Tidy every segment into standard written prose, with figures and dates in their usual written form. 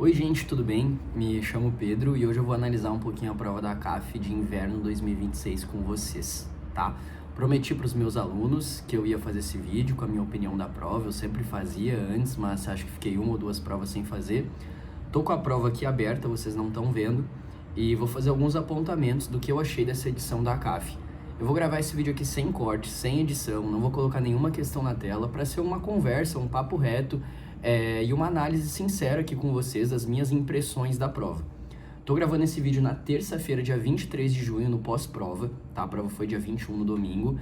Oi gente, tudo bem? Me chamo Pedro e hoje eu vou analisar um pouquinho a prova da CAF de inverno 2026 com vocês, tá? Prometi para os meus alunos que eu ia fazer esse vídeo com a minha opinião da prova, eu sempre fazia antes, mas acho que fiquei uma ou duas provas sem fazer. Tô com a prova aqui aberta, vocês não estão vendo, e vou fazer alguns apontamentos do que eu achei dessa edição da CAF. Eu vou gravar esse vídeo aqui sem corte, sem edição, não vou colocar nenhuma questão na tela, para ser uma conversa, um papo reto, e uma análise sincera aqui com vocês das minhas impressões da prova. Tô gravando esse vídeo na terça-feira, dia 23 de junho, no pós-prova, tá? A prova foi dia 21, no domingo.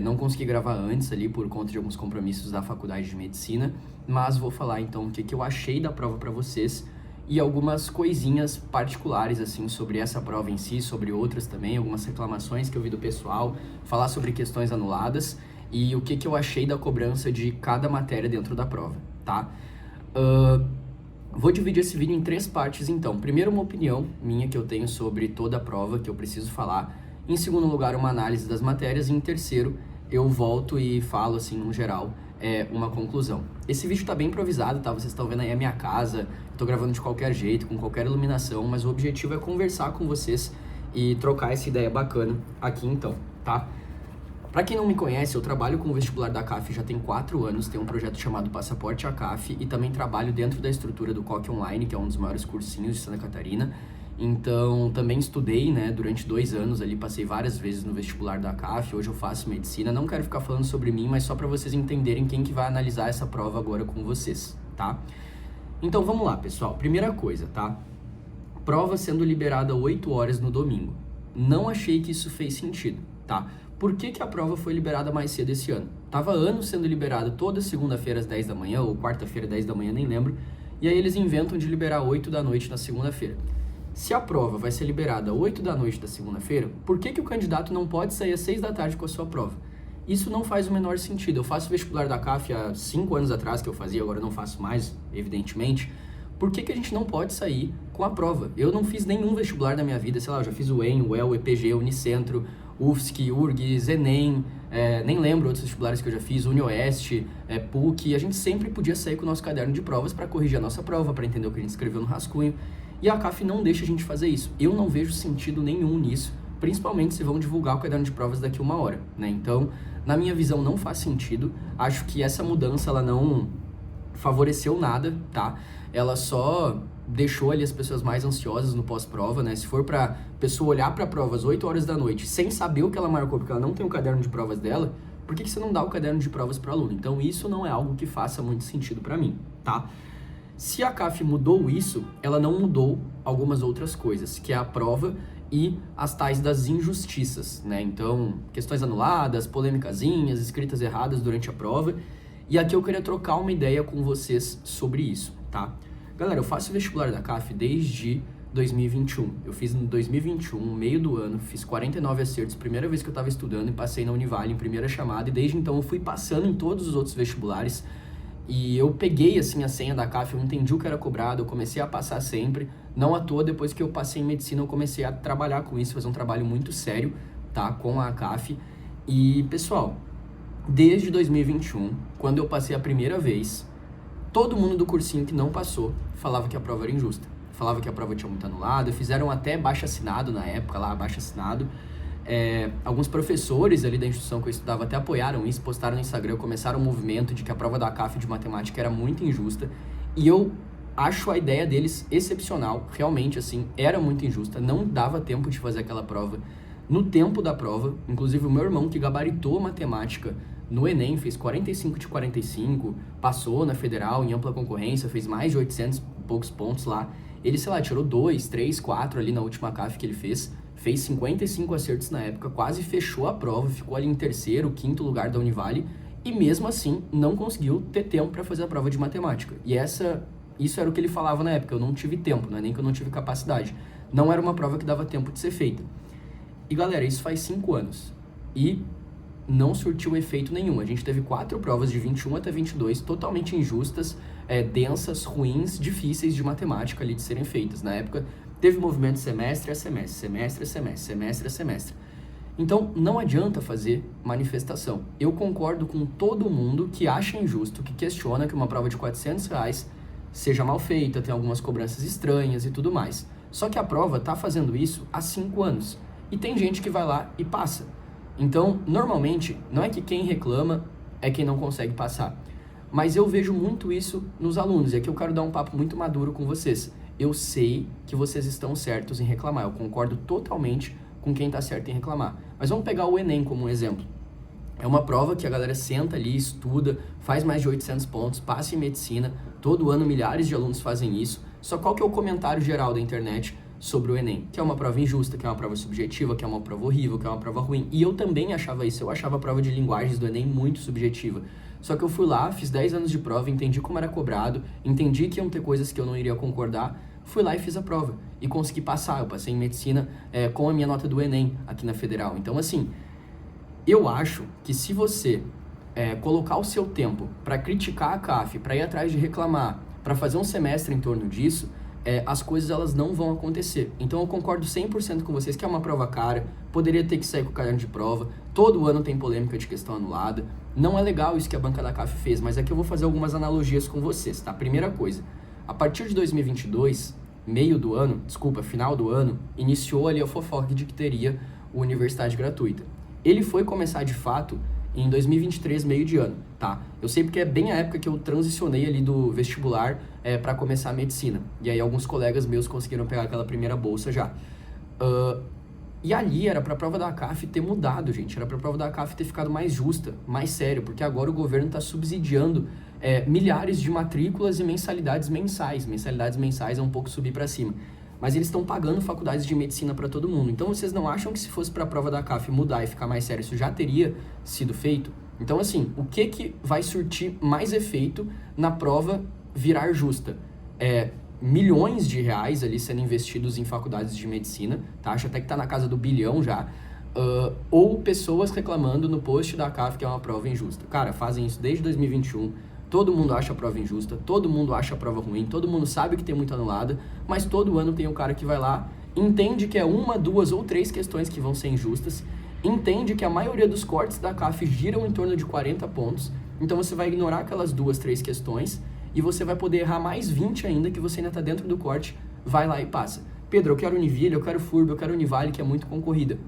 Não consegui gravar antes ali por conta de alguns compromissos da faculdade de medicina, mas vou falar então o que eu achei da prova para vocês e algumas coisinhas particulares assim sobre essa prova em si, sobre outras também, algumas reclamações que eu vi do pessoal, falar sobre questões anuladas e o que eu achei da cobrança de cada matéria dentro da prova, tá? Vou dividir esse vídeo em três partes então. Primeiro, uma opinião minha que eu tenho sobre toda a prova, que eu preciso falar. Em segundo lugar, uma análise das matérias. E em terceiro, eu volto e falo assim, no geral, uma conclusão. Esse vídeo tá bem improvisado, tá? Vocês estão vendo aí a minha casa, tô gravando de qualquer jeito, com qualquer iluminação, mas o objetivo é conversar com vocês e trocar essa ideia bacana aqui então, tá? Para quem não me conhece, eu trabalho com o vestibular da CAF já tem 4 anos, tenho um projeto chamado Passaporte à CAF e também trabalho dentro da estrutura do COC Online, que é um dos maiores cursinhos de Santa Catarina. Então, também estudei, né, durante 2 anos ali, passei várias vezes no vestibular da CAF, hoje eu faço medicina. Não quero ficar falando sobre mim, mas só para vocês entenderem quem que vai analisar essa prova agora com vocês, tá? Então, vamos lá, pessoal. Primeira coisa, tá? Prova sendo liberada 8 horas no domingo. Não achei que isso fez sentido, tá? Por que a prova foi liberada mais cedo esse ano? Tava anos sendo liberada toda segunda-feira às 10 da manhã, ou quarta-feira às 10 da manhã, nem lembro. E aí eles inventam de liberar 8 da noite na segunda-feira. Se a prova vai ser liberada 8 da noite da segunda-feira, por que o candidato não pode sair às 6 da tarde com a sua prova? Isso não faz o menor sentido. Eu faço vestibular da CAF há 5 anos atrás que eu fazia, agora eu não faço mais, evidentemente. Por que a gente não pode sair com a prova? Eu não fiz nenhum vestibular na minha vida, sei lá, eu já fiz o EN, o UEL, o EPG, o Unicentro, UFSC, URGS, ENEM, nem lembro outros vestibulares que eu já fiz, UniOeste, PUC. A gente sempre podia sair com o nosso caderno de provas para corrigir a nossa prova, para entender o que a gente escreveu no rascunho. E a CAF não deixa a gente fazer isso. Eu não vejo sentido nenhum nisso, principalmente se vão divulgar o caderno de provas daqui a 1 hora, né? Então, na minha visão, não faz sentido. Acho que essa mudança, ela não favoreceu nada, tá? Ela só deixou ali as pessoas mais ansiosas no pós-prova, né? Se for pra pessoa olhar pra prova às 8 horas da noite sem saber o que ela marcou, porque ela não tem o caderno de provas dela, por que você não dá o caderno de provas pro aluno? Então, isso não é algo que faça muito sentido pra mim, tá? Se a CAF mudou isso, ela não mudou algumas outras coisas, que é a prova e as tais das injustiças, né? Então, questões anuladas, polêmicazinhas, escritas erradas durante a prova. E aqui eu queria trocar uma ideia com vocês sobre isso, tá? Galera, eu faço vestibular da CAF desde 2021. Eu fiz em 2021, meio do ano, fiz 49 acertos, primeira vez que eu tava estudando e passei na Univale em primeira chamada. E desde então eu fui passando em todos os outros vestibulares. E eu peguei, assim, a senha da CAF, eu entendi o que era cobrado, eu comecei a passar sempre. Não à toa, depois que eu passei em medicina, eu comecei a trabalhar com isso, fazer um trabalho muito sério, tá, com a CAF. E, pessoal, desde 2021, quando eu passei a primeira vez, todo mundo do cursinho que não passou falava que a prova era injusta. Falava que a prova tinha muito anulado, fizeram até baixo-assinado na época, lá, baixo-assinado. Alguns professores ali da instituição que eu estudava até apoiaram isso, postaram no Instagram, começaram um movimento de que a prova da CAF de matemática era muito injusta. E eu acho a ideia deles excepcional, realmente, assim, era muito injusta, não dava tempo de fazer aquela prova no tempo da prova. Inclusive o meu irmão, que gabaritou matemática no Enem, fez 45 de 45, passou na federal em ampla concorrência, fez mais de 800 e poucos pontos lá. Ele, sei lá, tirou 2, 3, 4 ali na última CAF que ele fez 55 acertos na época, quase fechou a prova, ficou ali em terceiro, quinto lugar da Univale, e mesmo assim não conseguiu ter tempo para fazer a prova de matemática. E isso era o que ele falava na época, eu não tive tempo, não é nem que eu não tive capacidade. Não era uma prova que dava tempo de ser feita. E galera, isso faz 5 anos. E não surtiu efeito nenhum. A gente teve 4 provas de 21 até 22, totalmente injustas, densas, ruins, difíceis de matemática ali de serem feitas. Na época, teve movimento semestre a semestre, semestre a semestre, semestre a semestre. Então, não adianta fazer manifestação. Eu concordo com todo mundo que acha injusto, que questiona que uma prova de R$400 seja mal feita, tem algumas cobranças estranhas e tudo mais. Só que a prova está fazendo isso há 5 anos. E tem gente que vai lá e passa. Então, normalmente, não é que quem reclama é quem não consegue passar. Mas eu vejo muito isso nos alunos. E aqui eu quero dar um papo muito maduro com vocês. Eu sei que vocês estão certos em reclamar. Eu concordo totalmente com quem está certo em reclamar. Mas vamos pegar o Enem como um exemplo. É uma prova que a galera senta ali, estuda, faz mais de 800 pontos, passa em medicina. Todo ano milhares de alunos fazem isso. Só qual que é o comentário geral da internet sobre o Enem? Que é uma prova injusta, que é uma prova subjetiva, que é uma prova horrível, que é uma prova ruim. E eu também achava isso. Eu achava a prova de linguagens do Enem muito subjetiva. Só que eu fui lá, fiz 10 anos de prova, entendi como era cobrado, entendi que iam ter coisas que eu não iria concordar, fui lá e fiz a prova. E consegui passar. Eu passei em medicina com a minha nota do Enem aqui na Federal. Então, assim, eu acho que se você colocar o seu tempo para criticar a CAF, para ir atrás de reclamar, para fazer um semestre em torno disso, as coisas elas não vão acontecer. Então eu concordo 100% com vocês que é uma prova cara, poderia ter que sair com o caderno de prova, todo ano tem polêmica de questão anulada, não é legal isso que a banca da CAF fez, mas aqui eu vou fazer algumas analogias com vocês, tá? Primeira coisa, a partir de 2022, final do ano, iniciou ali a fofoca de que teria a universidade gratuita. Ele foi começar de fato em 2023, meio de ano, tá? Eu sei porque é bem a época que eu transicionei ali do vestibular para começar a medicina. E aí alguns colegas meus conseguiram pegar aquela primeira bolsa já. E ali era pra prova da CAF ter mudado, gente. Era pra prova da CAF ter ficado mais justa, mais sério, porque agora o governo está subsidiando milhares de matrículas e mensalidades mensais. Mensalidades mensais é um pouco subir para cima. Mas eles estão pagando faculdades de medicina para todo mundo. Então, vocês não acham que se fosse para a prova da CAF mudar e ficar mais sério, isso já teria sido feito? Então, assim, o que vai surtir mais efeito na prova virar justa? Milhões de reais ali sendo investidos em faculdades de medicina, tá? Acho até que tá na casa do bilhão já. Ou pessoas reclamando no post da CAF que é uma prova injusta. Cara, fazem isso desde 2021. Todo mundo acha a prova injusta, todo mundo acha a prova ruim, todo mundo sabe que tem muito anulada, mas todo ano tem um cara que vai lá, entende que é 1, 2 ou 3 questões que vão ser injustas, entende que a maioria dos cortes da CAF giram em torno de 40 pontos, então você vai ignorar aquelas 2, 3 questões e você vai poder errar mais 20 ainda que você ainda está dentro do corte, vai lá e passa. Pedro, eu quero Univille, eu quero FURB, eu quero Univale, que é muito concorrida.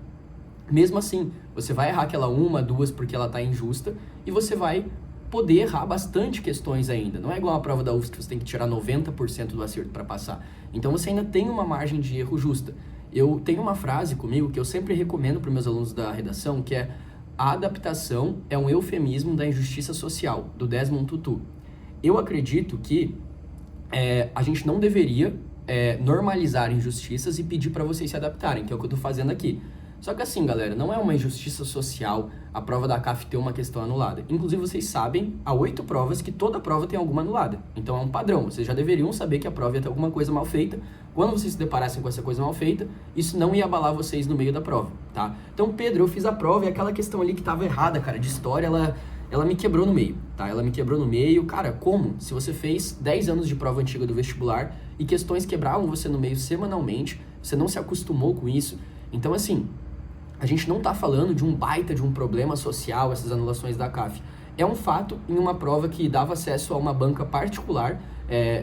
Mesmo assim, você vai errar aquela 1, 2 porque ela está injusta e você vai poder errar bastante questões ainda. Não é igual a prova da UFSC que você tem que tirar 90% do acerto para passar. Então você ainda tem uma margem de erro justa. Eu tenho uma frase comigo que eu sempre recomendo para os meus alunos da redação, que é: a adaptação é um eufemismo da injustiça social, do Desmond Tutu. Eu acredito que a gente não deveria normalizar injustiças e pedir para vocês se adaptarem, que é o que eu estou fazendo aqui. Só que assim, galera, não é uma injustiça social a prova da CAF ter uma questão anulada. Inclusive, vocês sabem, há 8 provas que toda prova tem alguma anulada. Então é um padrão, vocês já deveriam saber que a prova ia ter alguma coisa mal feita. Quando vocês se deparassem com essa coisa mal feita, isso não ia abalar vocês no meio da prova, tá? Então, Pedro, eu fiz a prova e aquela questão ali que estava errada, cara, de história, ela me quebrou no meio, tá? Ela me quebrou no meio. Cara, como? Se você fez 10 anos de prova antiga do vestibular e questões quebravam você no meio semanalmente, você não se acostumou com isso. Então, assim, a gente não está falando de um baita de um problema social, essas anulações da CAF. É um fato em uma prova que dava acesso a uma banca particular,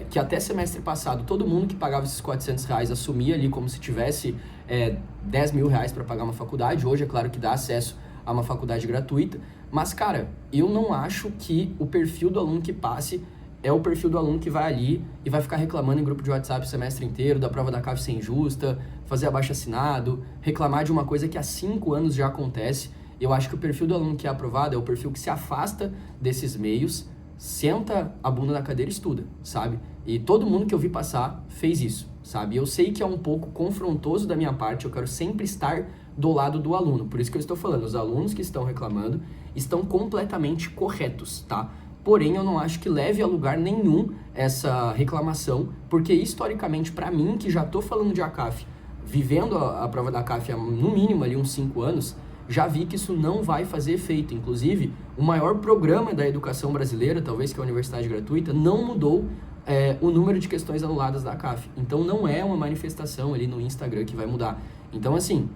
que até semestre passado todo mundo que pagava esses R$400 assumia ali como se tivesse R$10 mil para pagar uma faculdade. Hoje é claro que dá acesso a uma faculdade gratuita, mas cara, eu não acho que o perfil do aluno que passe é o perfil do aluno que vai ali e vai ficar reclamando em grupo de WhatsApp o semestre inteiro, da prova da CAF ser injusta, fazer abaixo-assinado, reclamar de uma coisa que há 5 anos já acontece. Eu acho que o perfil do aluno que é aprovado é o perfil que se afasta desses meios, senta a bunda na cadeira e estuda, sabe? E todo mundo que eu vi passar fez isso, sabe? Eu sei que é um pouco confrontoso da minha parte, eu quero sempre estar do lado do aluno, por isso que eu estou falando, os alunos que estão reclamando estão completamente corretos, tá? Porém, eu não acho que leve a lugar nenhum essa reclamação, porque historicamente, para mim, que já estou falando de ACAF, vivendo a prova da ACAF há no mínimo ali uns 5 anos, já vi que isso não vai fazer efeito. Inclusive, o maior programa da educação brasileira, talvez que é a universidade gratuita, não mudou o número de questões anuladas da ACAF. Então, não é uma manifestação ali no Instagram que vai mudar. Então, assim,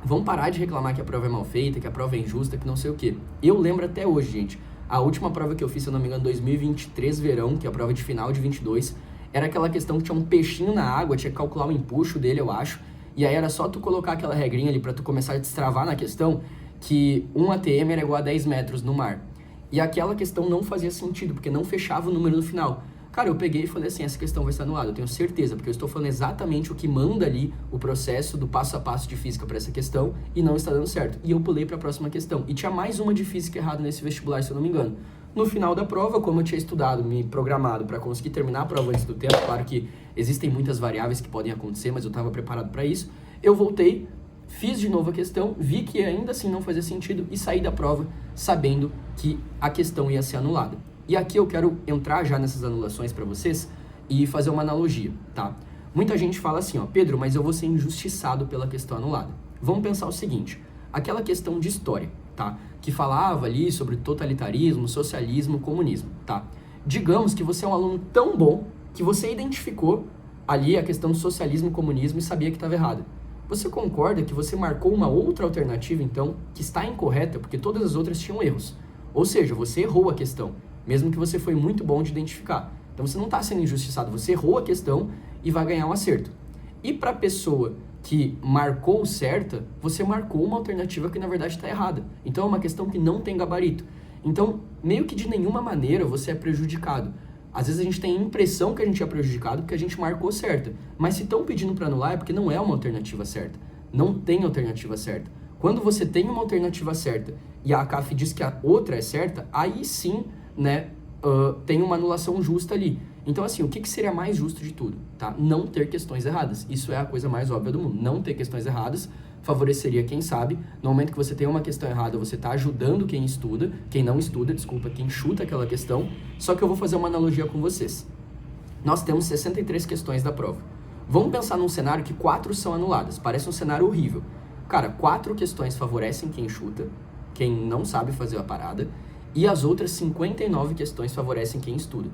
vamos parar de reclamar que a prova é mal feita, que a prova é injusta, que não sei o quê. Eu lembro até hoje, gente, a última prova que eu fiz, se eu não me engano, 2023 verão, que é a prova de final de 22, era aquela questão que tinha um peixinho na água, tinha que calcular o empuxo dele, eu acho, e aí era só tu colocar aquela regrinha ali pra tu começar a destravar na questão, que 1 atm era igual a 10 metros no mar. E aquela questão não fazia sentido, porque não fechava o número no final. Cara, eu peguei e falei assim, essa questão vai ser anulada, eu tenho certeza, porque eu estou falando exatamente o que manda ali o processo do passo a passo de física para essa questão e não está dando certo. E eu pulei para a próxima questão. E tinha mais uma de física errada nesse vestibular, se eu não me engano. No final da prova, como eu tinha estudado, me programado para conseguir terminar a prova antes do tempo, claro que existem muitas variáveis que podem acontecer, mas eu estava preparado para isso, eu voltei, fiz de novo a questão, vi que ainda assim não fazia sentido e saí da prova sabendo que a questão ia ser anulada. E aqui eu quero entrar já nessas anulações para vocês e fazer uma analogia, tá? Muita gente fala assim, ó, Pedro, mas eu vou ser injustiçado pela questão anulada. Vamos pensar o seguinte, aquela questão de história, tá? Que falava ali sobre totalitarismo, socialismo, comunismo, tá? Digamos que você é um aluno tão bom que você identificou ali a questão do socialismo e comunismo e sabia que estava errada. Você concorda que você marcou uma outra alternativa, então, que está incorreta, porque todas as outras tinham erros? Ou seja, você errou a questão, mesmo que você foi muito bom de identificar. Então você não está sendo injustiçado, você errou a questão e vai ganhar um acerto. E para a pessoa que marcou certa, você marcou uma alternativa que na verdade está errada. Então é uma questão que não tem gabarito. Então, meio que de nenhuma maneira você é prejudicado. Às vezes a gente tem a impressão que a gente é prejudicado porque a gente marcou certa. Mas se estão pedindo para anular é porque não é uma alternativa certa. Não tem alternativa certa. Quando você tem uma alternativa certa e a CAF diz que a outra é certa, aí sim, né, tem uma anulação justa ali. Então, assim, o que seria mais justo de tudo? Tá? Não ter questões erradas. Isso é a coisa mais óbvia do mundo. Não ter questões erradas favoreceria quem sabe. No momento que você tem uma questão errada, você está ajudando quem estuda, quem não estuda, desculpa, quem chuta aquela questão. Só que eu vou fazer uma analogia com vocês. Nós temos 63 questões da prova. Vamos pensar num cenário que 4 são anuladas. Parece um cenário horrível. Cara, 4 questões favorecem quem chuta, quem não sabe fazer a parada, e as outras 59 questões favorecem quem estuda.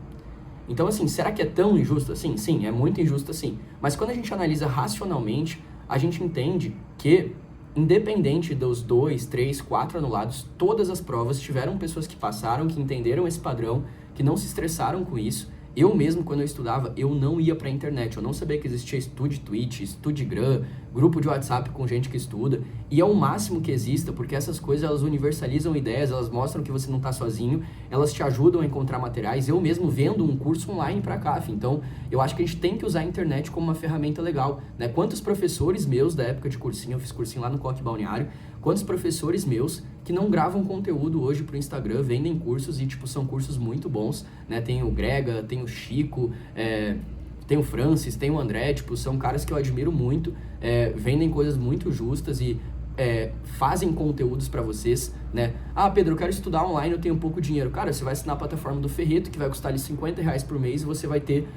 Então, assim, será que é tão injusto assim? Sim, é muito injusto assim. Mas quando a gente analisa racionalmente, a gente entende que, independente dos 2, 3, 4 anulados, todas as provas tiveram pessoas que passaram, que entenderam esse padrão, que não se estressaram com isso. Eu mesmo, quando eu estudava, eu não ia pra internet, eu não sabia que existia StudiTwitch, StudiGram, grupo de WhatsApp com gente que estuda, e é o máximo que exista, porque essas coisas, elas universalizam ideias, elas mostram que você não tá sozinho, elas te ajudam a encontrar materiais, eu mesmo vendo um curso online pra CAF, então eu acho que a gente tem que usar a internet como uma ferramenta legal, né? Quantos professores meus da época de cursinho, eu fiz cursinho lá no Coque Balneário, quantos professores meus que não gravam conteúdo hoje pro Instagram, vendem cursos e, tipo, são cursos muito bons, né? Tem o Grega, tem o Chico, tem o Francis, tem o André, tipo, são caras que eu admiro muito, vendem coisas muito justas e fazem conteúdos pra vocês, né? Ah, Pedro, eu quero estudar online, eu tenho pouco dinheiro. Cara, você vai assinar a plataforma do Ferreto, que vai custar ali R$50 por mês e você vai ter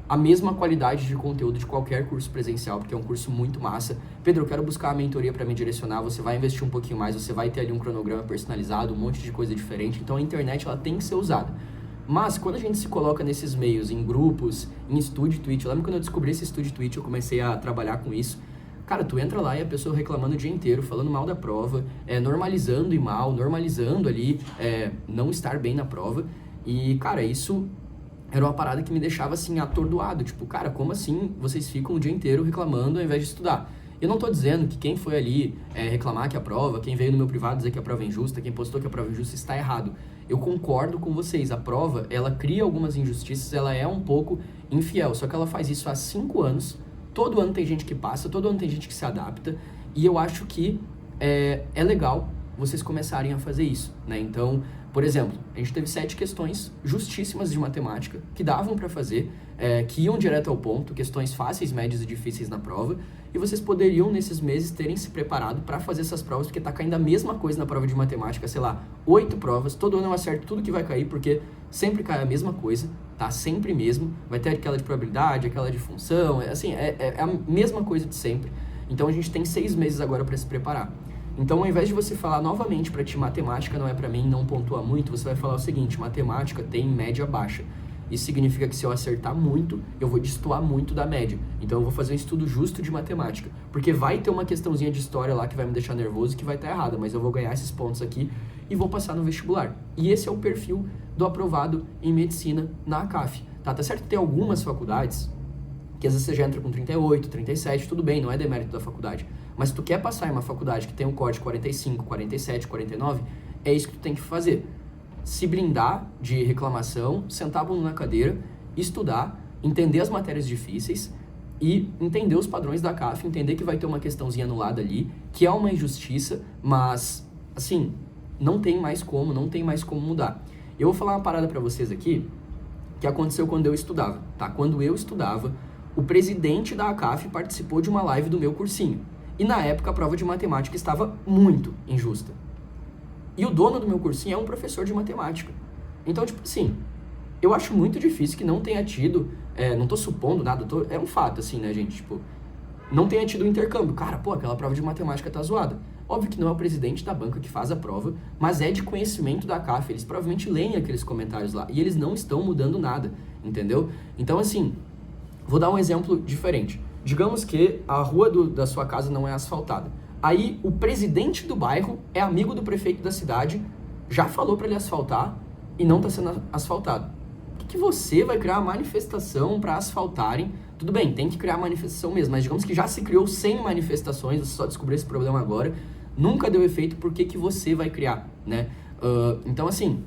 a mesma qualidade de conteúdo de qualquer curso presencial, porque é um curso muito massa. Pedro, eu quero buscar a mentoria para me direcionar, você vai investir um pouquinho mais, você vai ter ali um cronograma personalizado, um monte de coisa diferente. Então a internet, ela tem que ser usada. Mas quando a gente se coloca nesses meios, em grupos, em StudiTwitch, eu lembro quando eu descobri esse StudiTwitch, eu comecei a trabalhar com isso. Cara, tu entra lá e a pessoa reclamando o dia inteiro, falando mal da prova, normalizando e mal, normalizando ali não estar bem na prova. E, cara, isso era uma parada que me deixava, assim, atordoado. Tipo, cara, como assim vocês ficam o dia inteiro reclamando ao invés de estudar? Eu não tô dizendo que quem foi ali reclamar que a prova, quem veio no meu privado dizer que a prova é injusta, quem postou que a prova é injusta está errado. Eu concordo com vocês, a prova, ela cria algumas injustiças, ela é um pouco infiel, só que ela faz isso há 5 anos, todo ano tem gente que passa, todo ano tem gente que se adapta, e eu acho que é legal vocês começarem a fazer isso, né? Então, por exemplo, a gente teve 7 questões justíssimas de matemática, que davam para fazer, que iam direto ao ponto, questões fáceis, médias e difíceis na prova, e vocês poderiam, nesses meses, terem se preparado para fazer essas provas, porque tá caindo a mesma coisa na prova de matemática, sei lá, 8 provas, todo ano eu acerto tudo que vai cair, porque sempre cai a mesma coisa, tá? Sempre mesmo, vai ter aquela de probabilidade, aquela de função, assim, é a mesma coisa de sempre. Então a gente tem 6 meses agora para se preparar. Então, ao invés de você falar novamente para ti, matemática não é para mim, não pontua muito, você vai falar o seguinte, matemática tem média baixa. Isso significa que se eu acertar muito, eu vou destoar muito da média. Então, eu vou fazer um estudo justo de matemática. Porque vai ter uma questãozinha de história lá que vai me deixar nervoso e que vai estar errada, mas eu vou ganhar esses pontos aqui e vou passar no vestibular. E esse é o perfil do aprovado em medicina na CAF. Tá? Tá certo que tem algumas faculdades que às vezes você já entra com 38, 37, tudo bem, não é demérito da faculdade. Mas se tu quer passar em uma faculdade que tem um corte 45, 47, 49, é isso que tu tem que fazer. Se blindar de reclamação, sentar a bunda na cadeira, estudar, entender as matérias difíceis e entender os padrões da CAF, entender que vai ter uma questãozinha anulada ali, que é uma injustiça, mas, assim, não tem mais como mudar. Eu vou falar uma parada pra vocês aqui, que aconteceu quando eu estudava, tá? Quando eu estudava, o presidente da ACAF participou de uma live do meu cursinho. E na época a prova de matemática estava muito injusta. E o dono do meu cursinho é um professor de matemática. Então, tipo assim, eu acho muito difícil que não tenha tido, não tô supondo nada, é um fato, assim, né, gente? Tipo, não tenha tido intercâmbio. Cara, pô, aquela prova de matemática tá zoada. Óbvio que não é o presidente da banca que faz a prova, mas é de conhecimento da CAF. Eles provavelmente leem aqueles comentários lá. E eles não estão mudando nada, entendeu? Então, assim, vou dar um exemplo diferente. Digamos que a rua da sua casa não é asfaltada. Aí, o presidente do bairro é amigo do prefeito da cidade, já falou para ele asfaltar e não está sendo asfaltado. Por que você vai criar uma manifestação para asfaltarem? Tudo bem, tem que criar manifestação mesmo, mas digamos que já se criou 100 manifestações, você só descobriu esse problema agora, nunca deu efeito, por que você vai criar, né? Então, assim,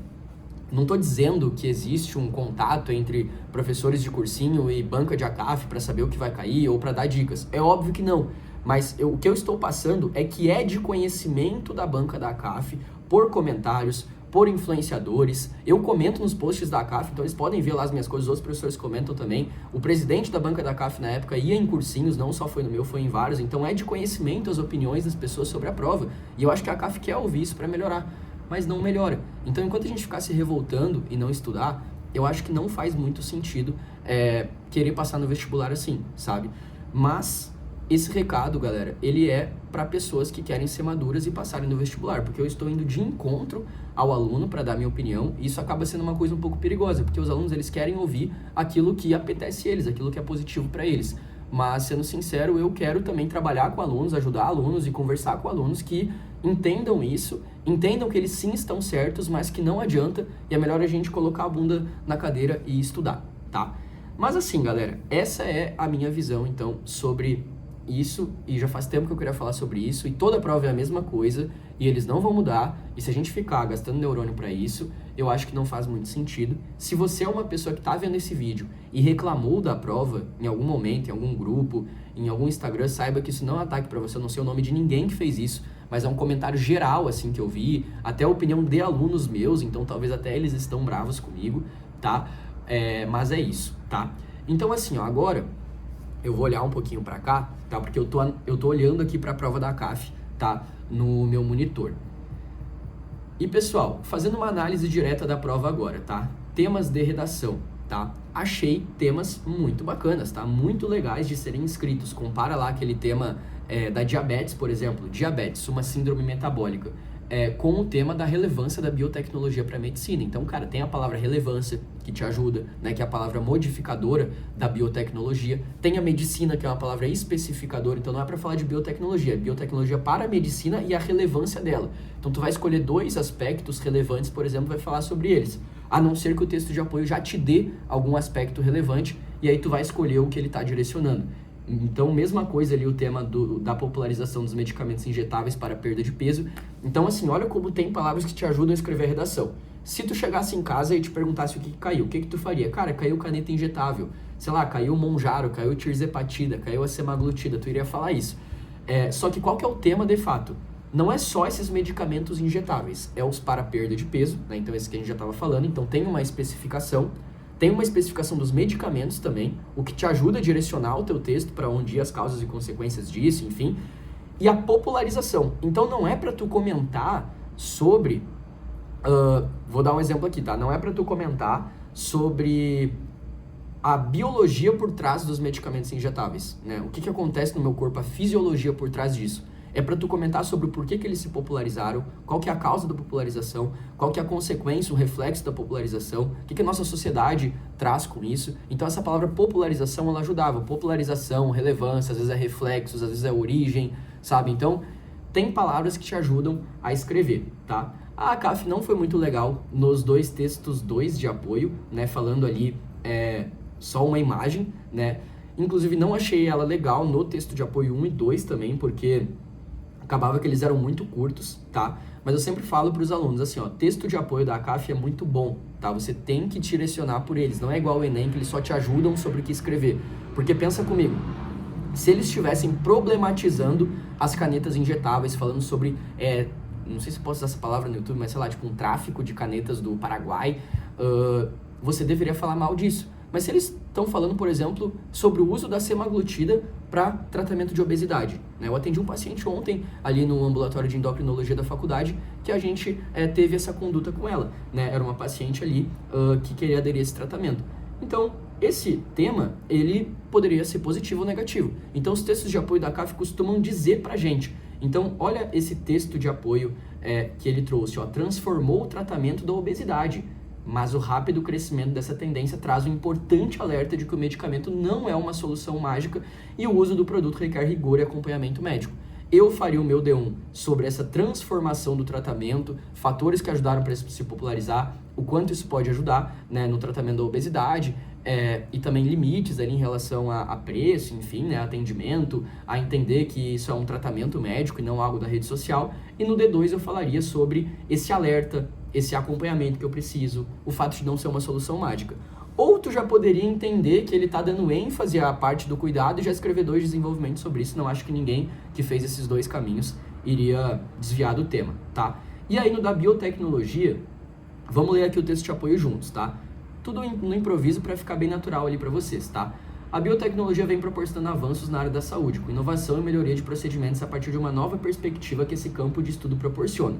não estou dizendo que existe um contato entre professores de cursinho e banca de ACAF para saber o que vai cair ou para dar dicas. É óbvio que não, mas o que eu estou passando é que é de conhecimento da banca da ACAF, por comentários, por influenciadores. Eu comento nos posts da ACAF, então eles podem ver lá as minhas coisas, os outros professores comentam também. O presidente da banca da ACAF na época ia em cursinhos, não só foi no meu, foi em vários, então é de conhecimento as opiniões das pessoas sobre a prova. E eu acho que a ACAF quer ouvir isso para melhorar, mas não melhora. Então, enquanto a gente ficar se revoltando e não estudar, eu acho que não faz muito sentido querer passar no vestibular assim, sabe? Mas esse recado, galera, ele é para pessoas que querem ser maduras e passarem no vestibular, porque eu estou indo de encontro ao aluno para dar minha opinião, e isso acaba sendo uma coisa um pouco perigosa, porque os alunos, eles querem ouvir aquilo que apetece eles, aquilo que é positivo para eles. Mas, sendo sincero, eu quero também trabalhar com alunos, ajudar alunos e conversar com alunos que entendam isso, entendam que eles sim estão certos, mas que não adianta, e é melhor a gente colocar a bunda na cadeira e estudar, tá? Mas assim, galera, essa é a minha visão, então, sobre isso, e já faz tempo que eu queria falar sobre isso, e toda prova é a mesma coisa, e eles não vão mudar, e se a gente ficar gastando neurônio para isso, eu acho que não faz muito sentido. Se você é uma pessoa que tá vendo esse vídeo e reclamou da prova em algum momento, em algum grupo, em algum Instagram, saiba que isso não é um ataque para você, eu não sei o nome de ninguém que fez isso, mas é um comentário geral, assim, que eu vi, até a opinião de alunos meus, então talvez até eles estão bravos comigo, tá? Mas é isso, tá? Então, assim, ó, agora eu vou olhar um pouquinho pra cá, tá? Porque eu tô olhando aqui pra prova da ACAF, tá? No meu monitor. E, pessoal, fazendo uma análise direta da prova agora, tá? Temas de redação, tá? Achei temas muito bacanas, tá? Muito legais de serem inscritos. Compara lá aquele tema da diabetes, por exemplo. Diabetes, uma síndrome metabólica. Com o tema da relevância da biotecnologia para a medicina. Então, cara, tem a palavra relevância, que te ajuda, né, que é a palavra modificadora da biotecnologia. Tem a medicina, que é uma palavra especificadora, então não é para falar de biotecnologia, é biotecnologia para a medicina e a relevância dela. Então, tu vai escolher 2 aspectos relevantes, por exemplo, vai falar sobre eles. A não ser que o texto de apoio já te dê algum aspecto relevante, e aí tu vai escolher o que ele está direcionando. Então, mesma coisa ali o tema da popularização dos medicamentos injetáveis para perda de peso. Então, assim, olha como tem palavras que te ajudam a escrever a redação. Se tu chegasse em casa e te perguntasse o que caiu, o que tu faria? Cara, caiu caneta injetável. Sei lá, caiu Monjaro, caiu tirzepatida, caiu a semaglutida. Tu iria falar isso. Só que qual que é o tema de fato? Não é só esses medicamentos injetáveis. É os para perda de peso, né? Então, esse que a gente já estava falando. Então, tem uma especificação. Tem uma especificação dos medicamentos também, o que te ajuda a direcionar o teu texto para onde ir as causas e consequências disso, enfim. E a popularização. Então, não é para tu comentar sobre... vou dar um exemplo aqui, tá? Não é para tu comentar sobre a biologia por trás dos medicamentos injetáveis, né? O que acontece no meu corpo, a fisiologia por trás disso. É para tu comentar sobre o porquê que eles se popularizaram, qual que é a causa da popularização, qual que é a consequência, o reflexo da popularização, o que a nossa sociedade traz com isso. Então, essa palavra popularização, ela ajudava. Popularização, relevância, às vezes é reflexos, às vezes é origem, sabe? Então, tem palavras que te ajudam a escrever, tá? A ACAF não foi muito legal nos 2 textos 2 de apoio, né? Falando ali só uma imagem, né? Inclusive não achei ela legal no texto de apoio 1 e 2 também, porque acabava que eles eram muito curtos, tá? Mas eu sempre falo para os alunos assim, ó, texto de apoio da ACAF é muito bom, tá? Você tem que direcionar por eles, não é igual o Enem, que eles só te ajudam sobre o que escrever. Porque pensa comigo, se eles estivessem problematizando as canetas injetáveis, falando sobre, não sei se posso usar essa palavra no YouTube, mas sei lá, tipo um tráfico de canetas do Paraguai, você deveria falar mal disso. Mas se eles estão falando, por exemplo, sobre o uso da semaglutida para tratamento de obesidade, né? Eu atendi um paciente ontem ali no ambulatório de endocrinologia da faculdade que a gente teve essa conduta com ela, né? Era uma paciente ali que queria aderir a esse tratamento. Então, esse tema, ele poderia ser positivo ou negativo. Então, os textos de apoio da CAF costumam dizer pra gente. Então, olha esse texto de apoio que ele trouxe, ó, transformou o tratamento da obesidade. Mas o rápido crescimento dessa tendência traz um importante alerta de que o medicamento não é uma solução mágica e o uso do produto requer rigor e acompanhamento médico. Eu faria o meu D1 sobre essa transformação do tratamento, fatores que ajudaram para se popularizar, o quanto isso pode ajudar, né, no tratamento da obesidade, e também limites ali em relação a preço, enfim, né, atendimento, a entender que isso é um tratamento médico e não algo da rede social. E no D2 eu falaria sobre esse alerta, esse acompanhamento que eu preciso, o fato de não ser uma solução mágica. Ou tu já poderia entender que ele está dando ênfase à parte do cuidado e já escrever 2 desenvolvimentos sobre isso. Não acho que ninguém que fez esses 2 caminhos iria desviar do tema, tá? E aí no da biotecnologia, vamos ler aqui o texto de apoio juntos, tá? Tudo no improviso para ficar bem natural ali para vocês, tá? A biotecnologia vem proporcionando avanços na área da saúde, com inovação e melhoria de procedimentos a partir de uma nova perspectiva que esse campo de estudo proporciona.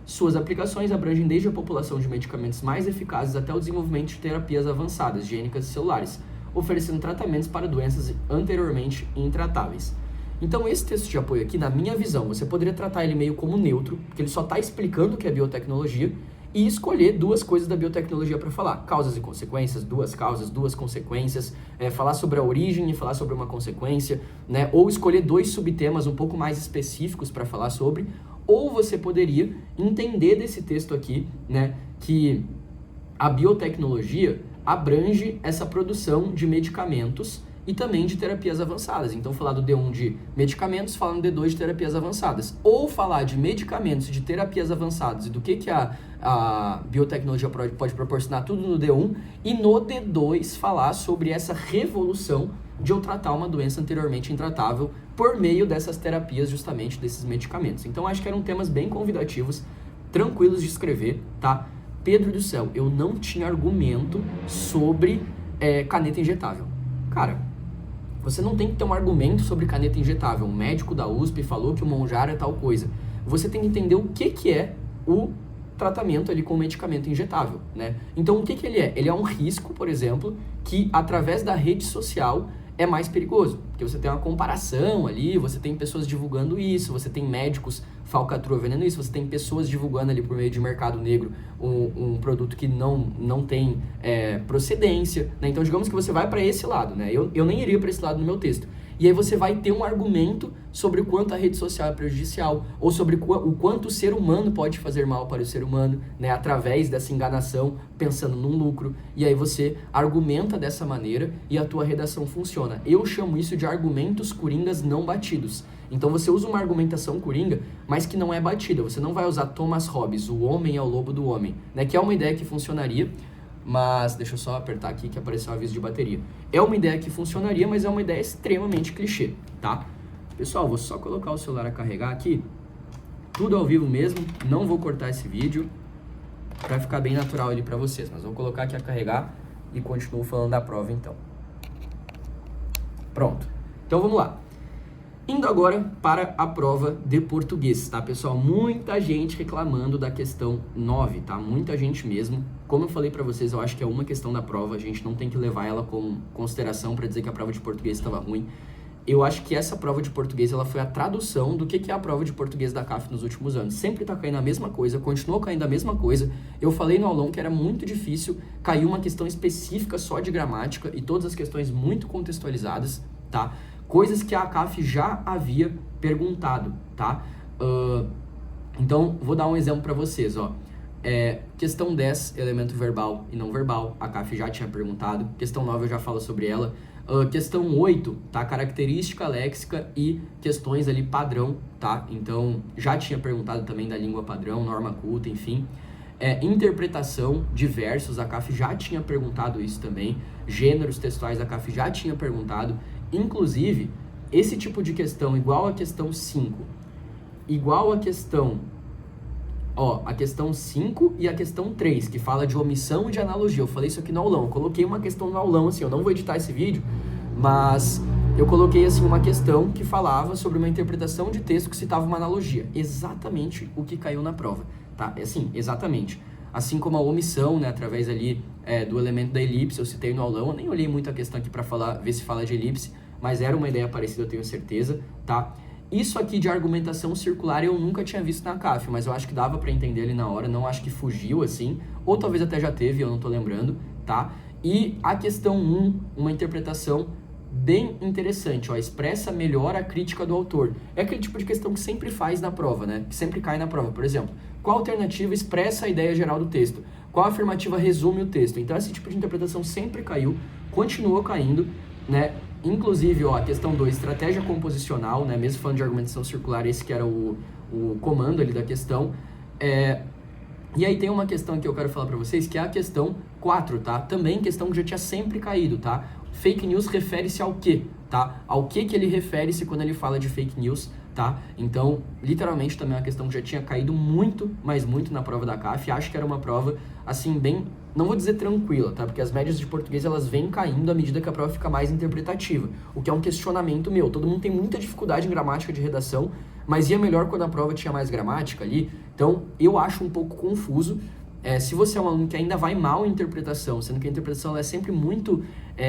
Suas aplicações abrangem desde a população de medicamentos mais eficazes até o desenvolvimento de terapias avançadas, gênicas e celulares, oferecendo tratamentos para doenças anteriormente intratáveis. Então esse texto de apoio aqui, na minha visão, você poderia tratar ele meio como neutro, porque ele só está explicando o que é biotecnologia, e escolher 2 coisas da biotecnologia para falar. Causas e consequências, 2 causas, 2 consequências, falar sobre a origem e falar sobre uma consequência, né? Ou escolher 2 subtemas um pouco mais específicos para falar sobre. Ou você poderia entender desse texto aqui, né, que a biotecnologia abrange essa produção de medicamentos e também de terapias avançadas. Então, falar do D1 de medicamentos, falar no D2 de terapias avançadas. Ou falar de medicamentos, de terapias avançadas e do que a biotecnologia pode proporcionar, tudo no D1. E no D2 falar sobre essa revolução de eu tratar uma doença anteriormente intratável por meio dessas terapias, justamente desses medicamentos. Então, acho que eram temas bem convidativos, tranquilos de escrever, tá? Pedro do céu, eu não tinha argumento sobre caneta injetável. Cara, você não tem que ter um argumento sobre caneta injetável. Um médico da USP falou que o Monjaro é tal coisa. Você tem que entender o que é o tratamento ali com o medicamento injetável, né? Então, o que ele é? Ele é um risco, por exemplo, que através da rede social é mais perigoso, porque você tem uma comparação ali, você tem pessoas divulgando isso, você tem médicos falcatrua vendendo isso, você tem pessoas divulgando ali por meio de mercado negro um produto que não tem procedência, né? Então, digamos que você vai para esse lado, né? Eu nem iria para esse lado no meu texto. E aí você vai ter um argumento sobre o quanto a rede social é prejudicial, ou sobre o quanto o ser humano pode fazer mal para o ser humano, né, através dessa enganação, pensando num lucro. E aí você argumenta dessa maneira e a tua redação funciona. Eu chamo isso de argumentos coringas não batidos. Então você usa uma argumentação coringa, mas que não é batida. Você não vai usar Thomas Hobbes, o homem é o lobo do homem, né, que é uma ideia que funcionaria. Mas deixa eu só apertar aqui que apareceu um aviso de bateria. É uma ideia que funcionaria, mas é uma ideia extremamente clichê, tá? Pessoal, vou só colocar o celular a carregar aqui. Tudo ao vivo mesmo, não vou cortar esse vídeo para ficar bem natural ali para vocês. Mas vou colocar aqui a carregar e continuo falando da prova então. Pronto. Então vamos lá. Indo agora para a prova de português, tá, pessoal? Muita gente reclamando da questão 9, tá? Muita gente mesmo. Como eu falei para vocês, eu acho que é uma questão da prova, a gente não tem que levar ela como consideração para dizer que a prova de português estava ruim. Eu acho que essa prova de português, ela foi a tradução do que é a prova de português da CAF nos últimos anos. Sempre tá caindo a mesma coisa, continuou caindo a mesma coisa. Eu falei no aulão que era muito difícil cair uma questão específica só de gramática e todas as questões muito contextualizadas, tá? Coisas que a CAF já havia perguntado, tá? Então, vou dar um exemplo para vocês, ó. Questão 10, elemento verbal e não verbal, a CAF já tinha perguntado. Questão 9 eu já falo sobre ela. Questão 8, tá? Característica léxica e questões ali padrão, tá? Então, já tinha perguntado também da língua padrão, norma culta, enfim. Interpretação de versos, a CAF já tinha perguntado isso também. Gêneros textuais, a CAF já tinha perguntado. Inclusive, esse tipo de questão, igual a questão 5, igual a questão... a questão 5 e a questão 3, que fala de omissão e de analogia. Eu falei isso aqui no aulão. Eu coloquei uma questão no aulão, assim, eu não vou editar esse vídeo, mas eu coloquei, assim, uma questão que falava sobre uma interpretação de texto que citava uma analogia. Exatamente o que caiu na prova, tá? Assim, exatamente. Assim como a omissão, né, através ali do elemento da elipse, eu citei no aulão. Eu nem olhei muito a questão aqui para ver se fala de elipse, mas era uma ideia parecida, eu tenho certeza, tá? Isso aqui de argumentação circular eu nunca tinha visto na CAF, mas eu acho que dava para entender ali na hora, não acho que fugiu assim, ou talvez até já teve, eu não tô lembrando, tá? E a questão 1, uma interpretação bem interessante, expressa melhor a crítica do autor. É aquele tipo de questão que sempre faz na prova, né? Que sempre cai na prova. Por exemplo, qual alternativa expressa a ideia geral do texto? Qual afirmativa resume o texto? Então esse tipo de interpretação sempre caiu, continuou caindo, né? Inclusive, a questão 2, estratégia composicional, né? Mesmo falando de argumentação circular, esse que era o comando ali da questão. E aí tem uma questão que eu quero falar para vocês, que é a questão 4, tá? Também questão que já tinha sempre caído, tá? Fake news refere-se ao quê, tá? Ao que ele refere-se quando ele fala de fake news, tá? Então, literalmente também é uma questão que já tinha caído muito, mas muito na prova da CAF. Acho que era uma prova, assim, bem... Não vou dizer tranquila, tá? Porque as médias de português, elas vêm caindo à medida que a prova fica mais interpretativa. O que é um questionamento meu. Todo mundo tem muita dificuldade em gramática de redação, mas ia melhor quando a prova tinha mais gramática ali. Então, eu acho um pouco confuso. Se você é um aluno que ainda vai mal em interpretação, sendo que a interpretação ela é sempre muito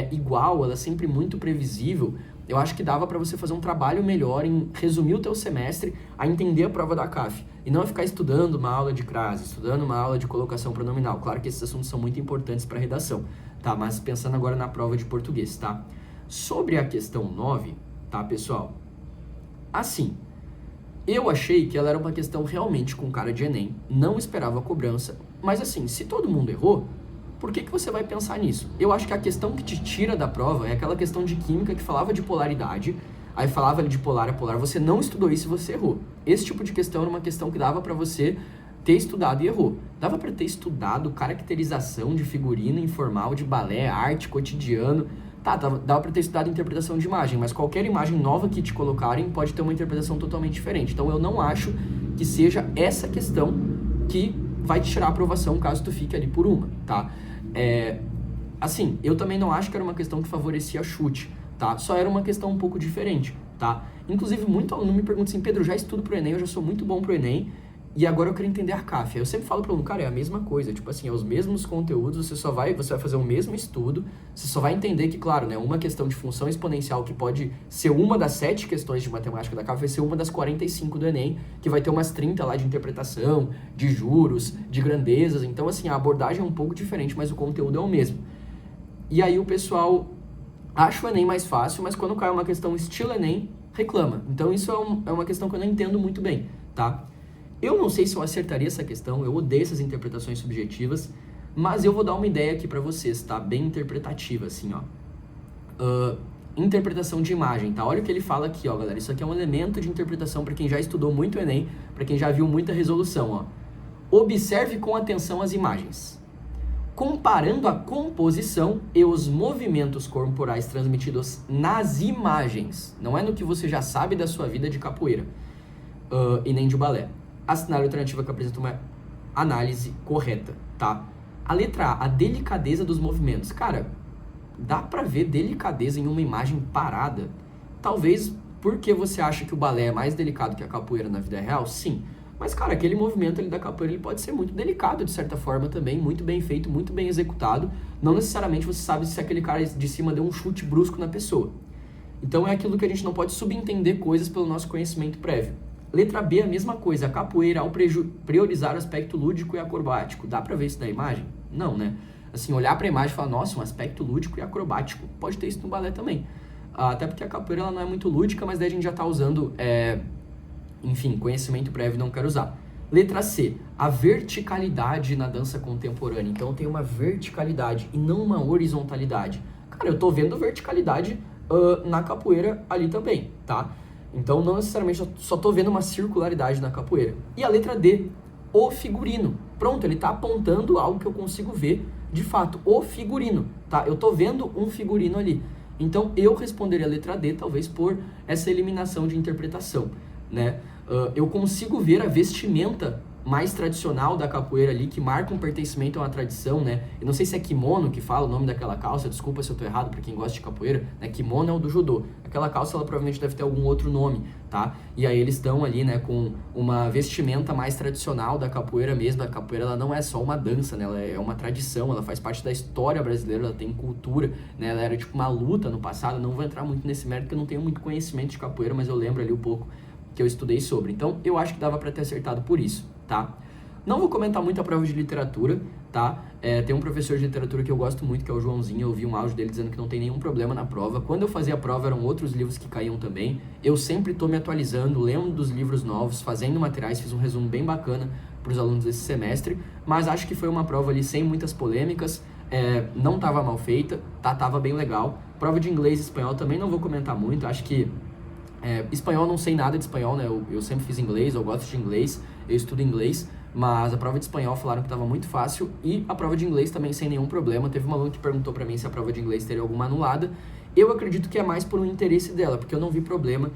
igual, ela é sempre muito previsível, eu acho que dava para você fazer um trabalho melhor em resumir o teu semestre a entender a prova da CAF. E não a ficar estudando uma aula de crase, estudando uma aula de colocação pronominal. Claro que esses assuntos são muito importantes para redação, tá? Mas pensando agora na prova de português, tá? Sobre a questão 9, tá, pessoal? Assim, eu achei que ela era uma questão realmente com cara de Enem, não esperava a cobrança, mas assim, se todo mundo errou, por que você vai pensar nisso? Eu acho que a questão que te tira da prova é aquela questão de química que falava de polaridade, aí falava ali de polar a polar, você não estudou isso e você errou. Esse tipo de questão era uma questão que dava para você ter estudado e errou. Dava para ter estudado caracterização de figurino informal, de balé, arte, cotidiano. Dava para ter estudado interpretação de imagem, mas qualquer imagem nova que te colocarem pode ter uma interpretação totalmente diferente. Então eu não acho que seja essa questão que vai te tirar a aprovação caso tu fique ali por uma, tá? Assim, eu também não acho que era uma questão que favorecia chute, tá? Só era uma questão um pouco diferente, tá? Inclusive, muito aluno me pergunta assim, Pedro, eu já estudo pro Enem, eu já sou muito bom pro Enem, e agora eu quero entender a CAF. Aí eu sempre falo pro aluno, cara, é a mesma coisa, tipo assim, é os mesmos conteúdos, você vai fazer o mesmo estudo, você só vai entender que, claro, né, uma questão de função exponencial que pode ser uma das 7 questões de matemática da CAF vai ser uma das 45 do Enem, que vai ter umas 30 lá de interpretação, de juros, de grandezas, então assim, a abordagem é um pouco diferente, mas o conteúdo é o mesmo. E aí o pessoal acha o Enem mais fácil, mas quando cai uma questão estilo Enem, reclama. Então isso é uma questão que eu não entendo muito bem, tá? Eu não sei se eu acertaria essa questão, eu odeio essas interpretações subjetivas, mas eu vou dar uma ideia aqui pra vocês, tá? Bem interpretativa, assim, interpretação de imagem, tá? Olha o que ele fala aqui, ó, galera. Isso aqui é um elemento de interpretação para quem já estudou muito o Enem, para quem já viu muita resolução, ó. Observe com atenção as imagens. Comparando a composição e os movimentos corporais transmitidos nas imagens, não é no que você já sabe da sua vida de capoeira e nem de balé. Assinale a alternativa que apresenta uma análise correta, tá? A letra A, a delicadeza dos movimentos. Cara, dá pra ver delicadeza em uma imagem parada? Talvez porque você acha que o balé é mais delicado que a capoeira na vida real? Sim. Mas, cara, aquele movimento ali da capoeira ele pode ser muito delicado, de certa forma também, muito bem feito, muito bem executado. Não necessariamente você sabe se aquele cara de cima deu um chute brusco na pessoa. Então é aquilo que a gente não pode subentender coisas pelo nosso conhecimento prévio. Letra B, a mesma coisa. A capoeira, ao priorizar o aspecto lúdico e acrobático. Dá pra ver isso da imagem? Não, né? Assim, olhar pra imagem e falar, nossa, um aspecto lúdico e acrobático. Pode ter isso no balé também. Até porque a capoeira ela não é muito lúdica, mas daí a gente já tá usando, enfim, conhecimento prévio não quero usar. Letra C, a verticalidade na dança contemporânea. Então tem uma verticalidade e não uma horizontalidade. Cara, eu tô vendo verticalidade na capoeira ali também, tá? Então não necessariamente só tô vendo uma circularidade na capoeira. E a letra D, o figurino. Pronto, ele tá apontando algo que eu consigo ver de fato, o figurino, tá? Eu tô vendo um figurino ali. Então eu responderia a letra D, talvez por essa eliminação de interpretação, né? Eu consigo ver a vestimenta mais tradicional da capoeira ali, que marca um pertencimento a uma tradição, né? Eu não sei se é kimono que fala o nome daquela calça, desculpa se eu tô errado pra quem gosta de capoeira, né? Kimono é o do judô. Aquela calça, ela provavelmente deve ter algum outro nome, tá? E aí eles estão ali, né, com uma vestimenta mais tradicional da capoeira mesmo. A capoeira, ela não é só uma dança, né? Ela é uma tradição, ela faz parte da história brasileira, ela tem cultura, né? Ela era tipo uma luta no passado, não vou entrar muito nesse mérito porque eu não tenho muito conhecimento de capoeira, mas eu lembro ali um pouco que eu estudei sobre. Então, eu acho que dava pra ter acertado por isso, tá? Não vou comentar muito a prova de literatura, tá? Tem um professor de literatura que eu gosto muito, que é o Joãozinho. Eu vi um áudio dele dizendo que não tem nenhum problema na prova. Quando eu fazia a prova, eram outros livros que caíam também. Eu sempre tô me atualizando, lendo dos livros novos, fazendo materiais. Fiz um resumo bem bacana para os alunos desse semestre. Mas acho que foi uma prova ali sem muitas polêmicas. Não tava mal feita, tá? Tava bem legal. Prova de inglês e espanhol também não vou comentar muito. Acho que espanhol, não sei nada de espanhol, né? Eu sempre fiz inglês, eu gosto de inglês, eu estudo inglês, mas a prova de espanhol falaram que estava muito fácil e a prova de inglês também sem nenhum problema. Teve uma aluna que perguntou para mim se a prova de inglês teria alguma anulada. Eu acredito que é mais por um interesse dela, porque eu não vi problema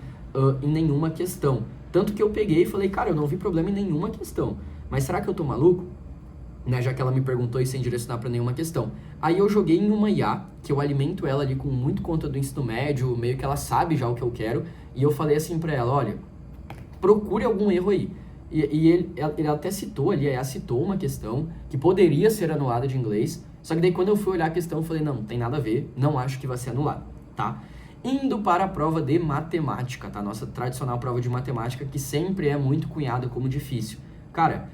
em nenhuma questão. Tanto que eu peguei e falei, cara, eu não vi problema em nenhuma questão. Mas será que eu tô maluco? Né, já que ela me perguntou e sem direcionar para nenhuma questão. Aí eu joguei em uma IA, que eu alimento ela ali com muito conteúdo do ensino médio, meio que ela sabe já o que eu quero, e eu falei assim para ela, olha, procure algum erro aí. E ele até citou ali, a IA citou uma questão que poderia ser anulada de inglês, só que daí quando eu fui olhar a questão, eu falei, não tem nada a ver, não acho que vai ser anulada, tá? Indo para a prova de matemática, tá? Nossa tradicional prova de matemática, que sempre é muito cunhada como difícil. Cara,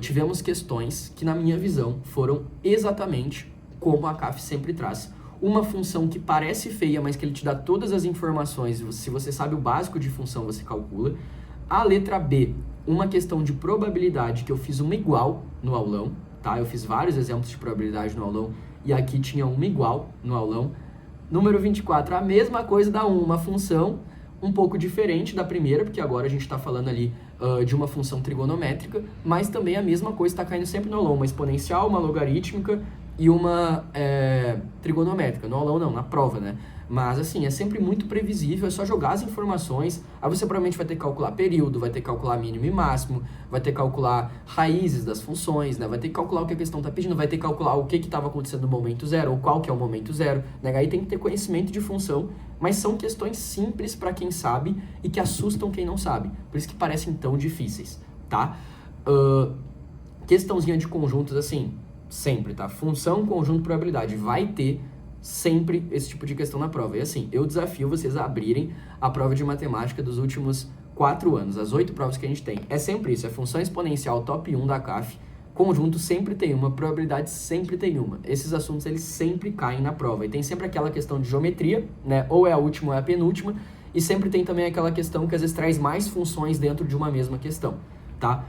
tivemos questões que, na minha visão, foram exatamente como a CAF sempre traz. Uma função que parece feia, mas que ele te dá todas as informações. Se você sabe o básico de função, você calcula. A letra B, uma questão de probabilidade, que eu fiz uma igual no aulão, tá? Eu fiz vários exemplos de probabilidade no aulão, e aqui tinha uma igual no aulão. Número 24, a mesma coisa da uma função, um pouco diferente da primeira, porque agora a gente está falando ali de uma função trigonométrica, mas também a mesma coisa está caindo sempre no aulão, uma exponencial, uma logarítmica e uma trigonométrica. No aulão não, na prova, né? Mas assim, é sempre muito previsível, é só jogar as informações, aí você provavelmente vai ter que calcular período, vai ter que calcular mínimo e máximo, vai ter que calcular raízes das funções, né? Vai ter que calcular o que a questão está pedindo, vai ter que calcular o que estava acontecendo no momento zero, ou qual que é o momento zero, né? Aí tem que ter conhecimento de função, mas são questões simples para quem sabe e que assustam quem não sabe, por isso que parecem tão difíceis, tá? Questãozinha de conjuntos, assim, sempre, tá? Função, conjunto, probabilidade, vai ter sempre esse tipo de questão na prova. E assim, eu desafio vocês a abrirem a prova de matemática dos últimos 4 anos, as 8 provas que a gente tem. É sempre isso, é função exponencial top 1 da CAF, conjunto sempre tem uma, probabilidade sempre tem uma. Esses assuntos, eles sempre caem na prova. E tem sempre aquela questão de geometria, né? Ou é a última ou é a penúltima. E sempre tem também aquela questão que às vezes traz mais funções dentro de uma mesma questão, tá?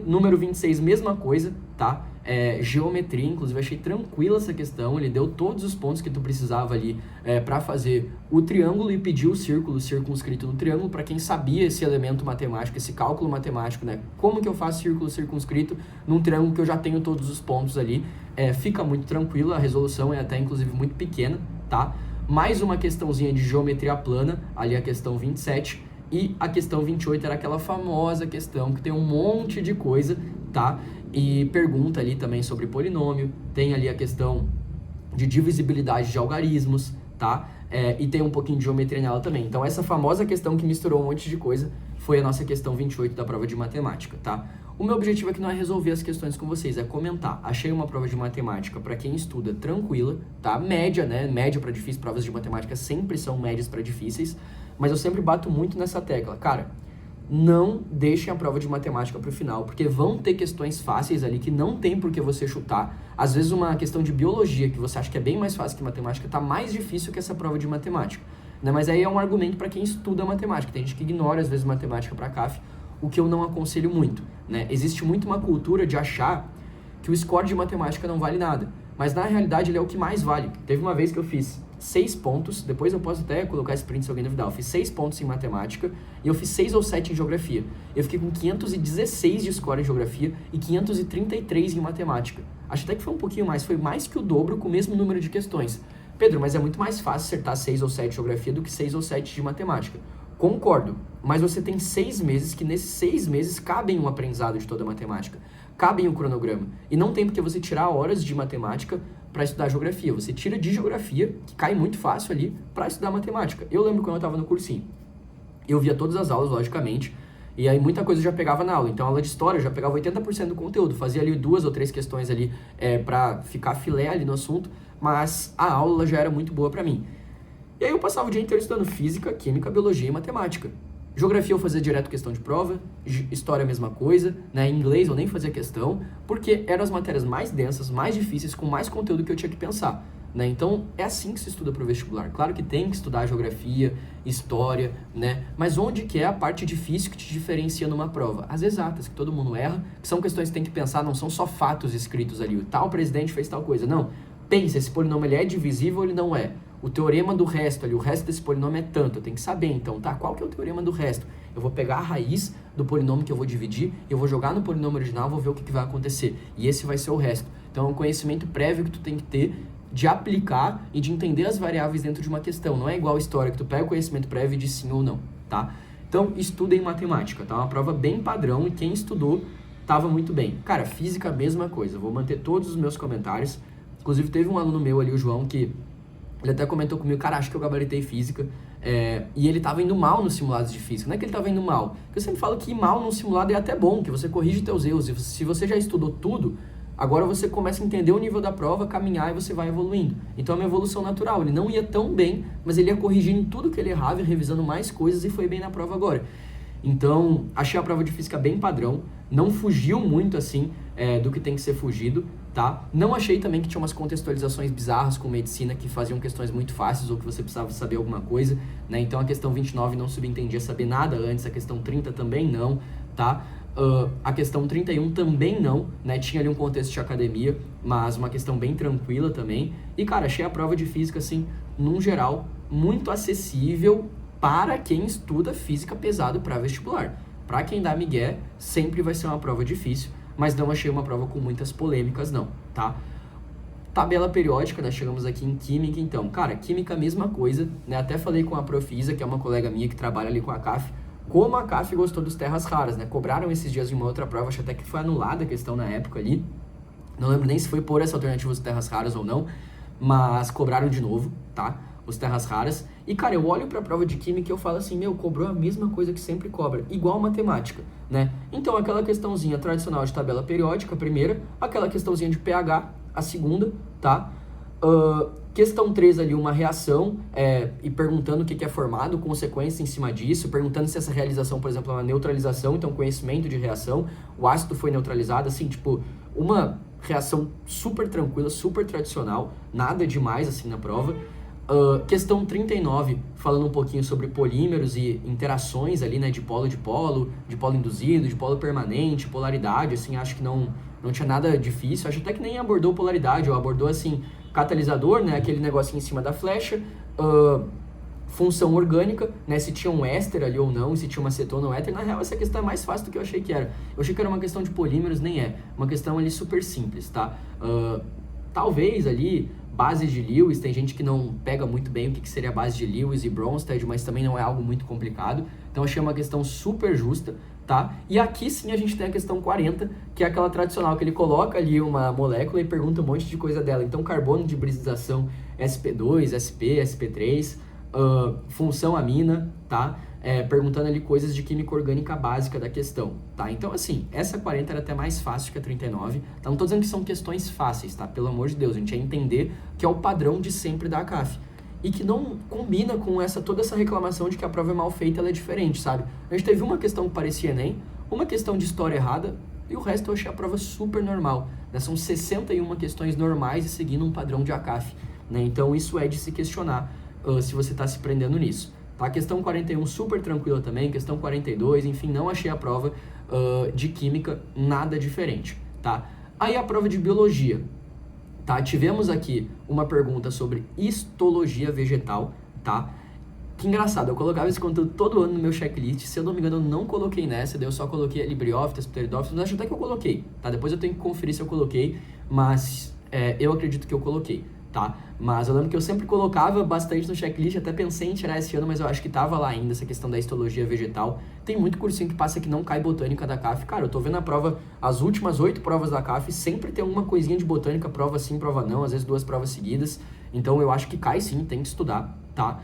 Número 26, mesma coisa, tá? Geometria, inclusive achei tranquila essa questão, ele deu todos os pontos que tu precisava ali para fazer o triângulo e pediu o círculo circunscrito no triângulo, para quem sabia esse elemento matemático, esse cálculo matemático, né? Como que eu faço círculo circunscrito num triângulo que eu já tenho todos os pontos ali? Fica muito tranquilo, a resolução é até inclusive muito pequena, tá? Mais uma questãozinha de geometria plana, ali a questão 27, e a questão 28 era aquela famosa questão que tem um monte de coisa, tá? E pergunta ali também sobre polinômio, tem ali a questão de divisibilidade de algarismos, tá? E tem um pouquinho de geometria nela também. Então essa famosa questão que misturou um monte de coisa foi a nossa questão 28 da prova de matemática, tá? O meu objetivo aqui não é resolver as questões com vocês, é comentar. Achei uma prova de matemática para quem estuda tranquila, tá? Média, né? Média para difícil, provas de matemática sempre são médias para difíceis, mas eu sempre bato muito nessa tecla. Cara, não deixem a prova de matemática para o final, porque vão ter questões fáceis ali que não tem por que você chutar. Às vezes uma questão de biologia, que você acha que é bem mais fácil que matemática, tá mais difícil que essa prova de matemática, né? Mas aí é um argumento para quem estuda matemática. Tem gente que ignora às vezes matemática para CAF, o que eu não aconselho muito, né? Existe muito uma cultura de achar que o score de matemática não vale nada, mas na realidade ele é o que mais vale. Teve uma vez que eu fiz 6 pontos, depois eu posso até colocar esse print se alguém duvidar, eu fiz 6 pontos em matemática e eu fiz 6 ou 7 em geografia. Eu fiquei com 516 de score em geografia e 533 em matemática. Acho até que foi um pouquinho mais, foi mais que o dobro com o mesmo número de questões. Pedro, mas é muito mais fácil acertar 6 ou 7 de geografia do que 6 ou 7 de matemática. Concordo, mas você tem 6 meses que nesses 6 meses cabem um aprendizado de toda a matemática, cabem um cronograma. E não tem porque você tirar horas de matemática para estudar geografia. Você tira de geografia, que cai muito fácil ali, para estudar matemática. Eu lembro quando eu estava no cursinho. Eu via todas as aulas, logicamente, e aí muita coisa eu já pegava na aula. Então, a aula de história eu já pegava 80% do conteúdo. Fazia ali 2 ou 3 questões ali para ficar filé ali no assunto, mas a aula já era muito boa para mim. E aí eu passava o dia inteiro estudando física, química, biologia e matemática. Geografia eu fazia direto questão de prova, história a mesma coisa, né? Inglês eu nem fazia questão, porque eram as matérias mais densas, mais difíceis, com mais conteúdo que eu tinha que pensar, né? Então é assim que se estuda para o vestibular. Claro que tem que estudar geografia, história, né? Mas onde que é a parte difícil que te diferencia numa prova? As exatas, que todo mundo erra, que são questões que tem que pensar, não são só fatos escritos ali, o tal presidente fez tal coisa, não. Pensa, esse polinômio ele é divisível ou ele não é? O teorema do resto ali, o resto desse polinômio é tanto, eu tenho que saber, então, tá, qual que é o teorema do resto? Eu vou pegar a raiz do polinômio que eu vou dividir, eu vou jogar no polinômio original, vou ver o que vai acontecer, e esse vai ser o resto. Então, é um conhecimento prévio que tu tem que ter de aplicar e de entender as variáveis dentro de uma questão, não é igual a história, que tu pega o conhecimento prévio e diz sim ou não, tá? Então, estudem matemática, tá? Uma prova bem padrão e quem estudou tava muito bem. Cara, física, mesma coisa, vou manter todos os meus comentários, inclusive teve um aluno meu ali, o João, que ele até comentou comigo, cara, acho que eu gabaritei física, e ele tava indo mal nos simulados de física. Não é que ele tava indo mal, porque eu sempre falo que ir mal num simulado é até bom, que você corrige teus erros, e se você já estudou tudo, agora você começa a entender o nível da prova, caminhar e você vai evoluindo. Então é uma evolução natural, ele não ia tão bem, mas ele ia corrigindo tudo que ele errava e revisando mais coisas e foi bem na prova agora. Então, achei a prova de física bem padrão, não fugiu muito assim do que tem que ser fugido, tá? Não achei também que tinha umas contextualizações bizarras com medicina que faziam questões muito fáceis ou que você precisava saber alguma coisa, né? Então a questão 29 não subentendia saber nada antes, a questão 30 também não, tá? A questão 31 também não, né? Tinha ali um contexto de academia, mas uma questão bem tranquila também. E, cara, achei a prova de física, assim, num geral, muito acessível para quem estuda física pesado para vestibular. Para quem dá migué, sempre vai ser uma prova difícil, mas não achei uma prova com muitas polêmicas, não, tá? Tabela periódica, nós chegamos aqui em química, então. Cara, química, mesma coisa, né? Até falei com a Prof. Isa, que é uma colega minha que trabalha ali com a CAF, como a CAF gostou dos terras raras, né? Cobraram esses dias de uma outra prova, acho até que foi anulada a questão na época ali. Não lembro nem se foi por essa alternativa dos terras raras ou não, mas cobraram de novo, tá? Os terras raras. E, cara, eu olho pra prova de química e eu falo assim, meu, cobrou a mesma coisa que sempre cobra, igual matemática, né? Então, aquela questãozinha tradicional de tabela periódica, a primeira, aquela questãozinha de pH, a segunda, tá? Questão 3 ali, uma reação, e perguntando o que é formado, consequência em cima disso, perguntando se essa realização, por exemplo, é uma neutralização, então conhecimento de reação, o ácido foi neutralizado, assim, tipo, uma reação super tranquila, super tradicional, nada demais, assim, na prova. Questão 39, falando um pouquinho sobre polímeros e interações ali, né, de polo induzido, de polo permanente, polaridade, assim, acho que não tinha nada difícil, acho até que nem abordou polaridade, ou abordou, assim, catalisador, né, aquele negocinho em cima da flecha, função orgânica, né, se tinha um éster ali ou não, se tinha uma cetona ou éter. Na real, essa questão é mais fácil do que eu achei que era. Eu achei que era uma questão de polímeros, nem é. Uma questão ali super simples, tá? Talvez ali, base de Lewis, tem gente que não pega muito bem o que seria a base de Lewis e Bronsted, mas também não é algo muito complicado. Então, achei uma questão super justa, tá? E aqui sim a gente tem a questão 40, que é aquela tradicional, que ele coloca ali uma molécula e pergunta um monte de coisa dela. Então, carbono de hibridização sp2, sp, sp3, função amina, tá? Perguntando ali coisas de química orgânica básica da questão, tá? Então, assim, essa 40 era até mais fácil que a 39, tá? Não tô dizendo que são questões fáceis, tá? Pelo amor de Deus, a gente ia entender que é o padrão de sempre da CAF. E que não combina com toda essa reclamação de que a prova é mal feita, ela é diferente, sabe? A gente teve uma questão que parecia Enem, uma questão de história errada, e o resto eu achei a prova super normal, né? São 61 questões normais e seguindo um padrão de ACAF, né? Então isso é de se questionar se você está se prendendo nisso, tá? Questão 41 super tranquila também, questão 42, enfim, não achei a prova de química nada diferente, tá? Aí a prova de biologia, tá? Tivemos aqui uma pergunta sobre histologia vegetal, tá? Que engraçado, eu colocava esse conteúdo todo ano no meu checklist, se eu não me engano eu não coloquei nessa, daí eu só coloquei Libriófitas, Pteridófitas, mas acho até que eu coloquei, tá? Depois eu tenho que conferir se eu coloquei, mas eu acredito que eu coloquei, tá? Mas eu lembro que eu sempre colocava bastante no checklist, até pensei em tirar esse ano, mas eu acho que tava lá ainda essa questão da histologia vegetal. Tem muito cursinho que passa que não cai botânica da CAF. Cara, eu tô vendo a prova, as últimas 8 provas da CAF, sempre tem alguma coisinha de botânica, prova sim, prova não, às vezes 2 provas seguidas. Então eu acho que cai sim, tem que estudar, tá?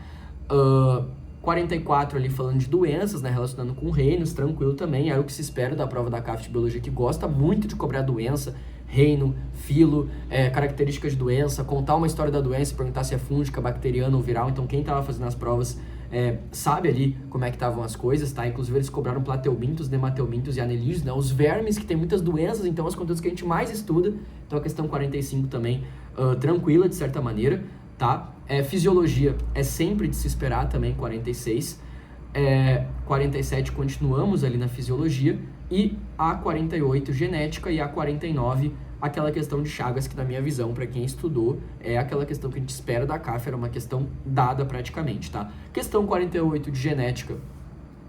44 ali falando de doenças, né, relacionando com reinos, tranquilo também, era o que se espera da prova da CAF de Biologia, que gosta muito de cobrar doença, reino, filo, características de doença, contar uma história da doença, perguntar se é fúngica, bacteriana ou viral. Então quem estava fazendo as provas sabe ali como é que estavam as coisas, tá? Inclusive eles cobraram plateumintos, nemateumintos e anelídeos, né? Os vermes que tem muitas doenças, então os conteúdos que a gente mais estuda. Então a questão 45 também, tranquila de certa maneira, tá? Fisiologia é sempre de se esperar também, 46. 47 continuamos ali na fisiologia, e a 48 genética, e a 49 aquela questão de Chagas, que na minha visão, para quem estudou, é aquela questão que a gente espera da CAF, era uma questão dada praticamente, tá? Questão 48 de genética,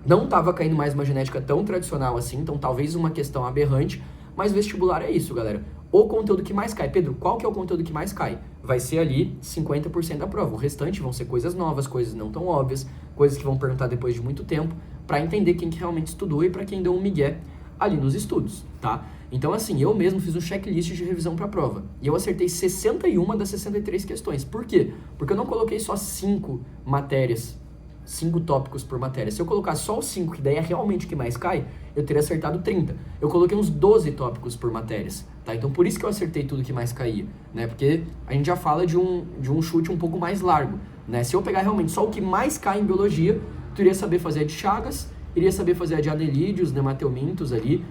não estava caindo mais uma genética tão tradicional assim, então talvez uma questão aberrante, mas vestibular é isso, galera. O conteúdo que mais cai. Pedro, qual que é o conteúdo que mais cai? Vai ser ali 50% da prova. O restante vão ser coisas novas, coisas não tão óbvias, coisas que vão perguntar depois de muito tempo, para entender quem que realmente estudou e para quem deu um migué ali nos estudos, tá? Então, assim, eu mesmo fiz um checklist de revisão para a prova. E eu acertei 61 das 63 questões. Por quê? Porque eu não coloquei só 5 matérias, 5 tópicos por matéria. Se eu colocar só os 5, que daí é realmente o que mais cai, eu teria acertado 30. Eu coloquei uns 12 tópicos por matérias, tá? Então por isso que eu acertei tudo que mais caía, né? Porque a gente já fala de um chute um pouco mais largo, né? Se eu pegar realmente só o que mais cai em biologia, tu iria saber fazer a de Chagas, iria saber fazer a de anelídeos, nemateumintos ali,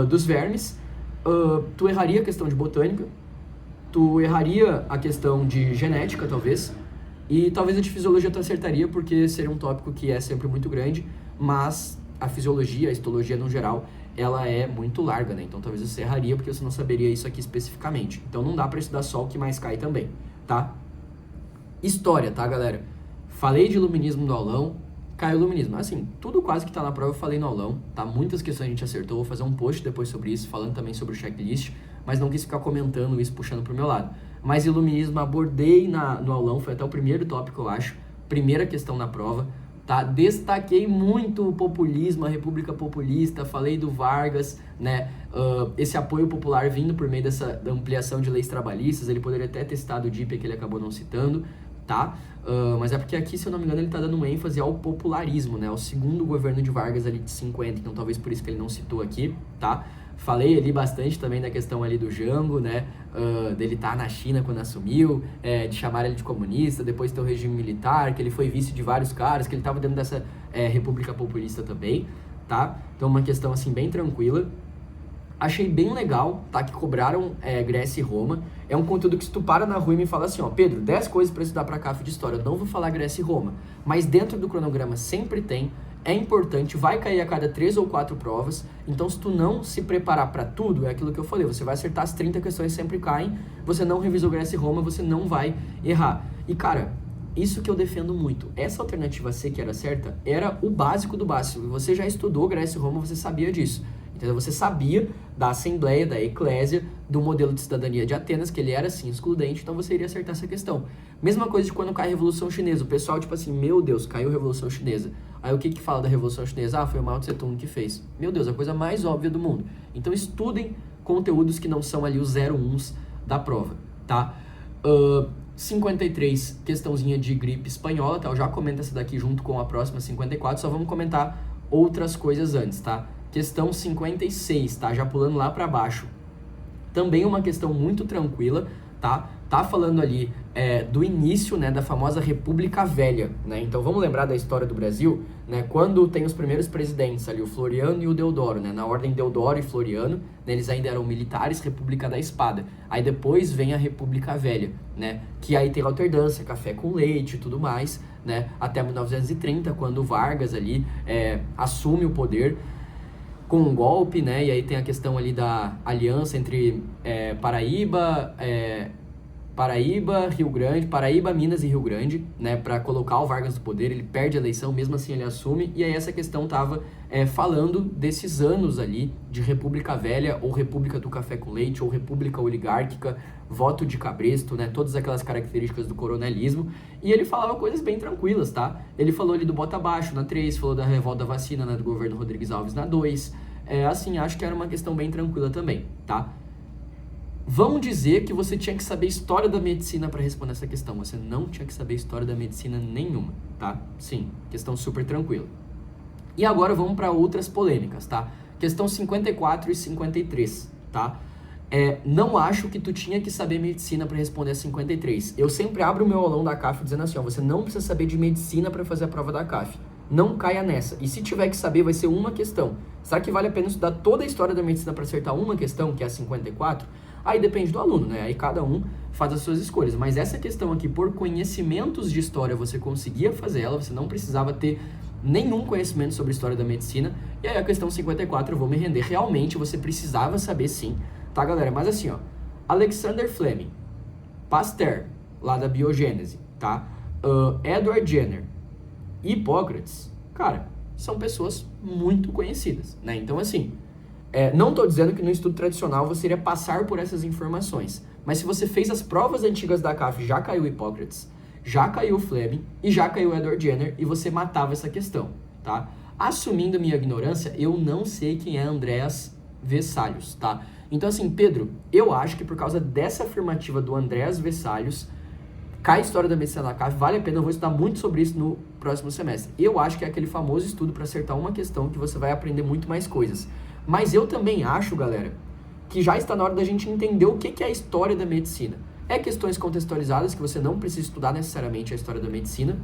dos vermes, tu erraria a questão de botânica, tu erraria a questão de genética, talvez, e talvez a de fisiologia tu acertaria, porque seria um tópico que é sempre muito grande, mas a fisiologia, a histologia no geral, ela é muito larga, né? Então talvez você erraria porque você não saberia isso aqui especificamente. Então não dá pra estudar só o que mais cai também, tá? História, tá, galera? Falei de iluminismo no aulão, caiu iluminismo. Assim, tudo quase que tá na prova eu falei no aulão, tá? Muitas questões a gente acertou, vou fazer um post depois sobre isso, falando também sobre o checklist, mas não quis ficar comentando isso, puxando pro meu lado. Mas iluminismo abordei no aulão, foi até o primeiro tópico, eu acho, primeira questão na prova, tá? Destaquei muito o populismo, a República Populista, falei do Vargas, né? Esse apoio popular vindo por meio dessa ampliação de leis trabalhistas, ele poderia até ter citado o DIP, que ele acabou não citando, tá? Mas é porque aqui, se eu não me engano, ele tá dando um ênfase ao popularismo, né? O segundo governo de Vargas ali de 50, então talvez por isso que ele não citou aqui, tá? Falei ali bastante também da questão ali do Jango, né? Dele estar na China quando assumiu, de chamar ele de comunista, depois ter o regime militar, que ele foi vice de vários caras, que ele estava dentro dessa república populista também, tá? Então uma questão assim bem tranquila. Achei bem legal, tá? Que cobraram Grécia e Roma. É um conteúdo que se tu para na rua e me fala assim, ó, Pedro, 10 coisas para estudar para CAF de História. Eu não vou falar Grécia e Roma, mas dentro do cronograma sempre tem. É importante, vai cair a cada 3 ou 4 provas, então se tu não se preparar para tudo, é aquilo que eu falei, você vai acertar as 30 questões, sempre caem, você não revisou Grécia e Roma, você não vai errar. E cara, isso que eu defendo muito, essa alternativa C que era certa, era o básico do básico, você já estudou Grécia e Roma, você sabia disso. Então você sabia da Assembleia, da Eclésia, do modelo de cidadania de Atenas, que ele era sim excludente, então você iria acertar essa questão. Mesma coisa de quando cai a Revolução Chinesa, o pessoal tipo assim, meu Deus, caiu a Revolução Chinesa. Aí o que fala da Revolução Chinesa? Ah, foi o Mao Tse Tung que fez. Meu Deus, a coisa mais óbvia do mundo. Então estudem conteúdos que não são ali os 0-1s da prova, tá? 53, questãozinha de gripe espanhola, tá? Eu já comento essa daqui junto com a próxima 54, só vamos comentar outras coisas antes, tá? Questão 56, tá? Já pulando lá para baixo. Também uma questão muito tranquila, tá? Tá falando ali do início, né, da famosa República Velha, né? Então vamos lembrar da história do Brasil, né? Quando tem os primeiros presidentes ali, o Floriano e o Deodoro, né? Na ordem Deodoro e Floriano, né, eles ainda eram militares, República da Espada. Aí depois vem a República Velha, né? Que aí tem alternância, café com leite e tudo mais, né, até 1930, quando Vargas ali assume o poder com um golpe, né, e aí tem a questão ali da aliança entre Paraíba, Minas e Rio Grande, né, para colocar o Vargas no poder. Ele perde a eleição, mesmo assim ele assume, e aí essa questão tava falando desses anos ali de República Velha, ou República do Café com Leite, ou República Oligárquica, voto de cabresto, né, todas aquelas características do coronelismo, e ele falava coisas bem tranquilas, tá? Ele falou ali do bota abaixo na 3, falou da revolta da vacina, né, do governo Rodrigues Alves na 2, assim, acho que era uma questão bem tranquila também, tá? Vão dizer que você tinha que saber história da medicina para responder essa questão. Você não tinha que saber história da medicina nenhuma, tá? Sim, questão super tranquila. E agora vamos para outras polêmicas, tá? Questão 54 e 53, tá? Não acho que tu tinha que saber medicina para responder a 53. Eu sempre abro o meu aulão da CAF dizendo assim, ó, você não precisa saber de medicina para fazer a prova da CAF. Não caia nessa. E se tiver que saber, vai ser uma questão. Será que vale a pena estudar toda a história da medicina para acertar uma questão, que é a 54? Aí depende do aluno, né? Aí cada um faz as suas escolhas. Mas essa questão aqui, por conhecimentos de história, você conseguia fazer ela, você não precisava ter nenhum conhecimento sobre a história da medicina. E aí a questão 54, eu vou me render. Realmente você precisava saber sim, tá, galera? Mas assim, ó, Alexander Fleming, Pasteur, lá da biogênese, tá? Edward Jenner, Hipócrates, cara, são pessoas muito conhecidas, né? Então, assim, não estou dizendo que no estudo tradicional você iria passar por essas informações, mas se você fez as provas antigas da CAF, já caiu Hipócrates, já caiu Fleming e já caiu Edward Jenner e você matava essa questão, tá? Assumindo minha ignorância, eu não sei quem é Andreas Vesalius, tá? Então, assim, Pedro, eu acho que por causa dessa afirmativa do Andreas Vesalius, cai a história da medicina da CAF, vale a pena, eu vou estudar muito sobre isso no próximo semestre. Eu acho que é aquele famoso estudo para acertar uma questão que você vai aprender muito mais coisas. Mas eu também acho, galera, que já está na hora da gente entender o que é a história da medicina. Questões contextualizadas que você não precisa estudar necessariamente a história da medicina.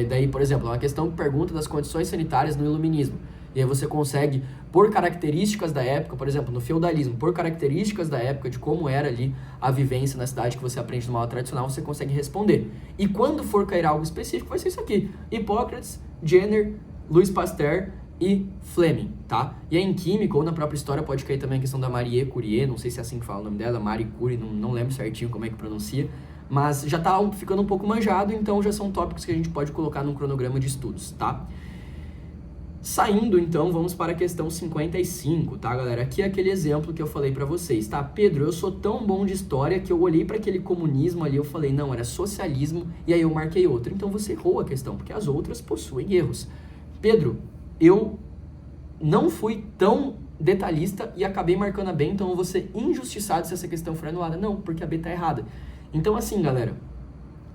Daí, por exemplo, uma questão que pergunta das condições sanitárias no iluminismo. E aí você consegue, por características da época, por exemplo, no feudalismo, por características da época, de como era ali a vivência na cidade que você aprende numa aula tradicional, você consegue responder. E quando for cair algo específico, vai ser isso aqui. Hipócrates, Jenner, Louis Pasteur e Fleming, tá? E aí em química ou na própria história pode cair também a questão da Marie Curie, não sei se é assim que fala o nome dela, Marie Curie, não lembro certinho como é que pronuncia, mas já tá ficando um pouco manjado, então já são tópicos que a gente pode colocar num cronograma de estudos, tá? Saindo, então, vamos para a questão 55, tá, galera? Aqui é aquele exemplo que eu falei pra vocês, tá? Pedro, eu sou tão bom de história que eu olhei para aquele comunismo ali, eu falei, não, era socialismo, e aí eu marquei outra. Então você errou a questão, porque as outras possuem erros. Pedro, eu não fui tão detalhista e acabei marcando a B, então eu vou ser injustiçado se essa questão for anulada. Não, porque a B tá errada. Então, assim, galera,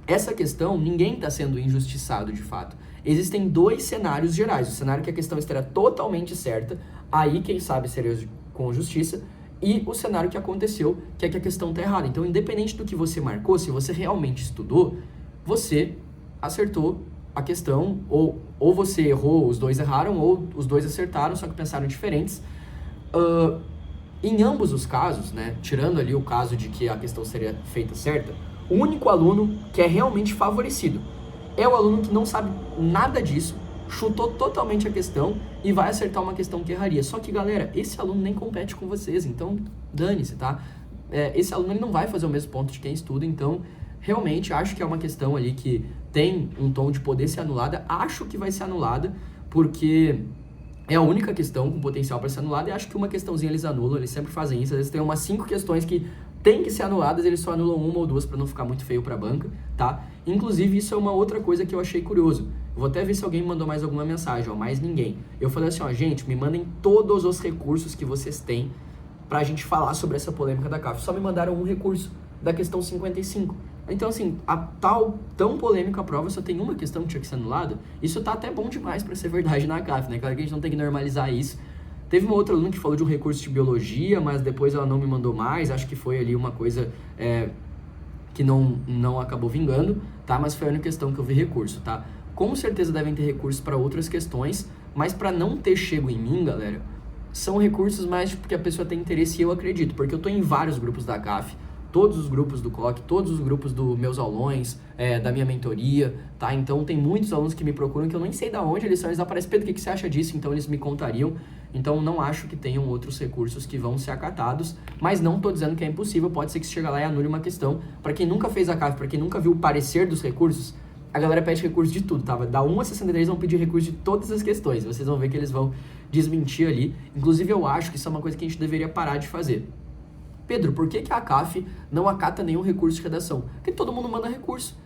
essa questão, ninguém está sendo injustiçado de fato. Existem dois cenários gerais. O cenário que a questão estaria totalmente certa, aí quem sabe seria com justiça, e o cenário que aconteceu, que é que a questão está errada. Então, independente do que você marcou, se você realmente estudou, você acertou a questão, ou você errou, os dois erraram, ou os dois acertaram, só que pensaram diferentes. Em ambos os casos, né, tirando ali o caso de que a questão seria feita certa, o único aluno que é realmente favorecido é o aluno que não sabe nada disso, chutou totalmente a questão e vai acertar uma questão que erraria. Só que, galera, esse aluno nem compete com vocês, então dane-se, tá? Esse aluno ele não vai fazer o mesmo ponto de quem estuda, então realmente acho que é uma questão ali que tem um tom de poder ser anulada. Acho que vai ser anulada, porque é a única questão com potencial para ser anulada, e acho que uma questãozinha eles anulam, eles sempre fazem isso. Às vezes tem umas 5 questões que tem que ser anuladas, eles só anulam uma ou duas para não ficar muito feio para a banca, tá? Inclusive, isso é uma outra coisa que eu achei curioso. Vou até ver se alguém me mandou mais alguma mensagem, ó, mais ninguém. Eu falei assim, ó, gente, me mandem todos os recursos que vocês têm pra gente falar sobre essa polêmica da CAF. Só me mandaram um recurso da questão 55. Então, assim, a tão polêmica prova só tem uma questão que tinha que ser anulada. Isso tá até bom demais pra ser verdade na CAF, né? Claro que a gente não tem que normalizar isso. Teve uma outra aluna que falou de um recurso de biologia, mas depois ela não me mandou mais. Acho que foi ali uma coisa que não acabou vingando, tá? Mas foi a única questão que eu vi recurso, tá? Com certeza devem ter recursos para outras questões, mas para não ter chego em mim, galera, são recursos mais porque a pessoa tem interesse e eu acredito, porque eu tô em vários grupos da CAF, todos os grupos do COC, todos os grupos dos meus aulões, da minha mentoria, tá? Então tem muitos alunos que me procuram que eu nem sei de onde eles são, eles aparecem, Pedro, o que você acha disso? Então eles me contariam. Então não acho que tenham outros recursos que vão ser acatados, mas não estou dizendo que é impossível, pode ser que você chegue lá e anule uma questão. Para quem nunca fez a CAF, para quem nunca viu o parecer dos recursos, a galera pede recurso de tudo, tá? Da 1 a 63 vão pedir recurso de todas as questões, vocês vão ver que eles vão desmentir ali. Inclusive eu acho que isso é uma coisa que a gente deveria parar de fazer. Pedro, por que a CAF não acata nenhum recurso de redação? Porque todo mundo manda recurso.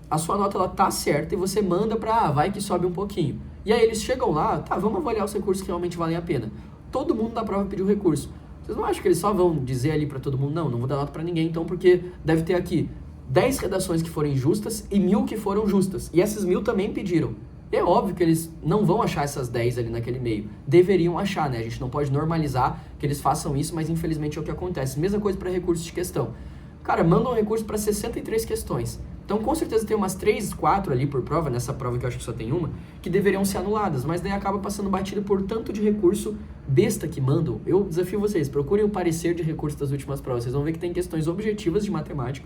A sua nota ela tá certa e você manda para vai que sobe um pouquinho. E aí eles chegam lá, tá, vamos avaliar os recursos que realmente valem a pena. Todo mundo da prova pediu recurso. Vocês não acham que eles só vão dizer ali para todo mundo, não vou dar nota para ninguém, então, porque deve ter aqui 10 redações que forem justas e 1000 que foram justas. E essas 1000 também pediram. É óbvio que eles não vão achar essas 10 ali naquele meio. Deveriam achar, né? A gente não pode normalizar que eles façam isso, mas infelizmente é o que acontece. Mesma coisa para recursos de questão. Cara, manda um recurso para 63 questões. Então, com certeza tem umas 3, 4 ali por prova, nessa prova que eu acho que só tem uma, que deveriam ser anuladas, mas daí acaba passando batido por tanto de recurso besta que mandam. Eu desafio vocês, procurem o parecer de recurso das últimas provas. Vocês vão ver que tem questões objetivas de matemática,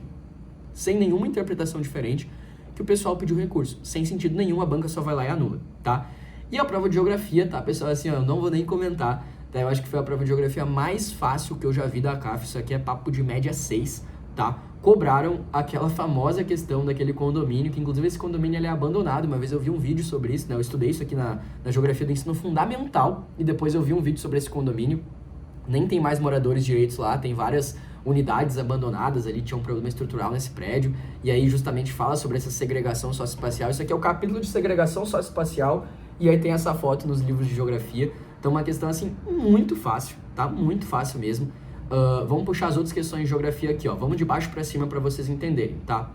sem nenhuma interpretação diferente, que o pessoal pediu recurso. Sem sentido nenhum, a banca só vai lá e anula, tá? E a prova de geografia, tá, pessoal? Assim, ó, eu não vou nem comentar, tá? Eu acho que foi a prova de geografia mais fácil que eu já vi da CAF. Isso aqui é papo de média 6, tá? Cobraram aquela famosa questão daquele condomínio, que inclusive esse condomínio ele é abandonado. Uma vez eu vi um vídeo sobre isso, né? Eu estudei isso aqui na geografia do ensino fundamental e depois eu vi um vídeo sobre esse condomínio. Nem tem mais moradores direitos lá, tem várias unidades abandonadas ali, tinha um problema estrutural nesse prédio, e aí justamente fala sobre essa segregação socioespacial. Isso aqui é o capítulo de segregação socioespacial, e aí tem essa foto nos livros de geografia. Então uma questão assim, muito fácil, tá? Muito fácil mesmo. Vamos puxar as outras questões de geografia aqui, ó. Vamos de baixo para cima para vocês entenderem, tá?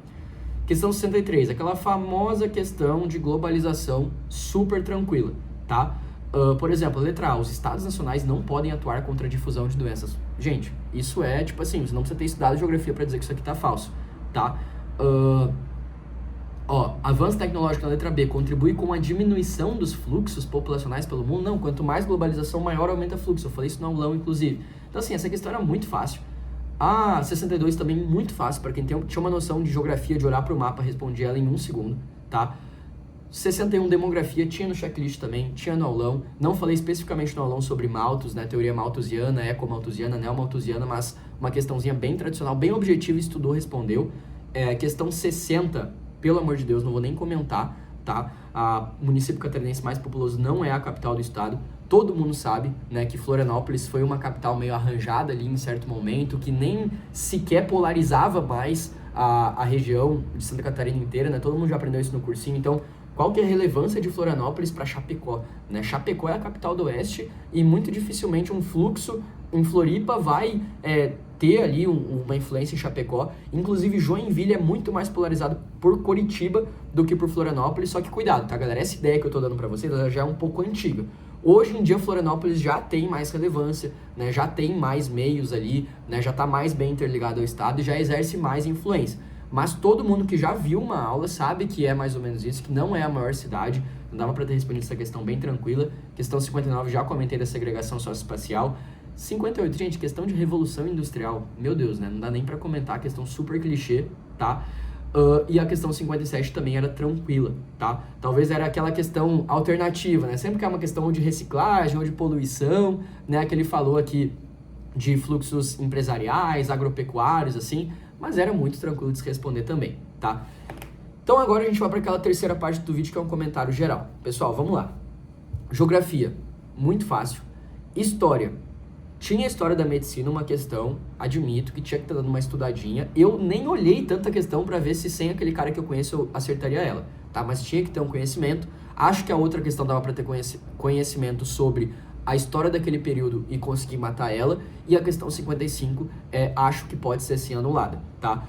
Questão 63, aquela famosa questão de globalização super tranquila, tá? Por exemplo, letra A, os estados nacionais não podem atuar contra a difusão de doenças. Gente, isso é, tipo assim, você não precisa ter estudado geografia para dizer que isso aqui tá falso, tá? Avanço tecnológico na letra B contribui com a diminuição dos fluxos populacionais pelo mundo? Não, quanto mais globalização, maior aumenta o fluxo. Eu falei isso no aulão, inclusive. Então, assim, essa questão era muito fácil. A 62 também muito fácil, para quem tinha uma noção de geografia, de olhar para o mapa, respondi ela em 1 segundo, tá? 61, demografia, tinha no checklist também, tinha no aulão. Não falei especificamente no aulão sobre malthus, né? Teoria malthusiana, ecomalthusiana, neomalthusiana, mas uma questãozinha bem tradicional, bem objetiva, estudou, respondeu. Questão 60, pelo amor de Deus, não vou nem comentar, tá? O município catarinense mais populoso não é a capital do estado. Todo mundo sabe, né, que Florianópolis foi uma capital meio arranjada ali em certo momento, que nem sequer polarizava mais a região de Santa Catarina inteira, né? Todo mundo já aprendeu isso no cursinho. Então, qual que é a relevância de Florianópolis para Chapecó, né? Chapecó é a capital do oeste e muito dificilmente um fluxo em Floripa vai ter ali uma influência em Chapecó. Inclusive, Joinville é muito mais polarizado por Curitiba do que por Florianópolis. Só que cuidado, tá, galera? Essa ideia que eu tô dando para vocês ela já é um pouco antiga. Hoje em dia, Florianópolis já tem mais relevância, né? Já tem mais meios ali, né? Já está mais bem interligado ao estado e já exerce mais influência. Mas todo mundo que já viu uma aula sabe que é mais ou menos isso, que não é a maior cidade. Não dava para ter respondido essa questão bem tranquila. Questão 59, já comentei da segregação socioespacial. 58, gente, questão de revolução industrial. Meu Deus, né? Não dá nem para comentar, questão super clichê, tá? E a questão 57 também era tranquila, tá? Talvez era aquela questão alternativa, né? Sempre que é uma questão de reciclagem ou de poluição, né? Que ele falou aqui de fluxos empresariais, agropecuários, assim, mas era muito tranquilo de se responder também, tá? Então agora a gente vai para aquela terceira parte do vídeo que é um comentário geral. Pessoal, vamos lá. Geografia, muito fácil. História. Tinha a história da medicina, uma questão, admito que tinha que estar dando uma estudadinha. Eu nem olhei tanta questão para ver se sem aquele cara que eu conheço eu acertaria ela, tá? Mas tinha que ter um conhecimento. Acho que a outra questão dava para ter conhecimento sobre a história daquele período e conseguir matar ela. E a questão 55, acho que pode ser sim anulada, tá?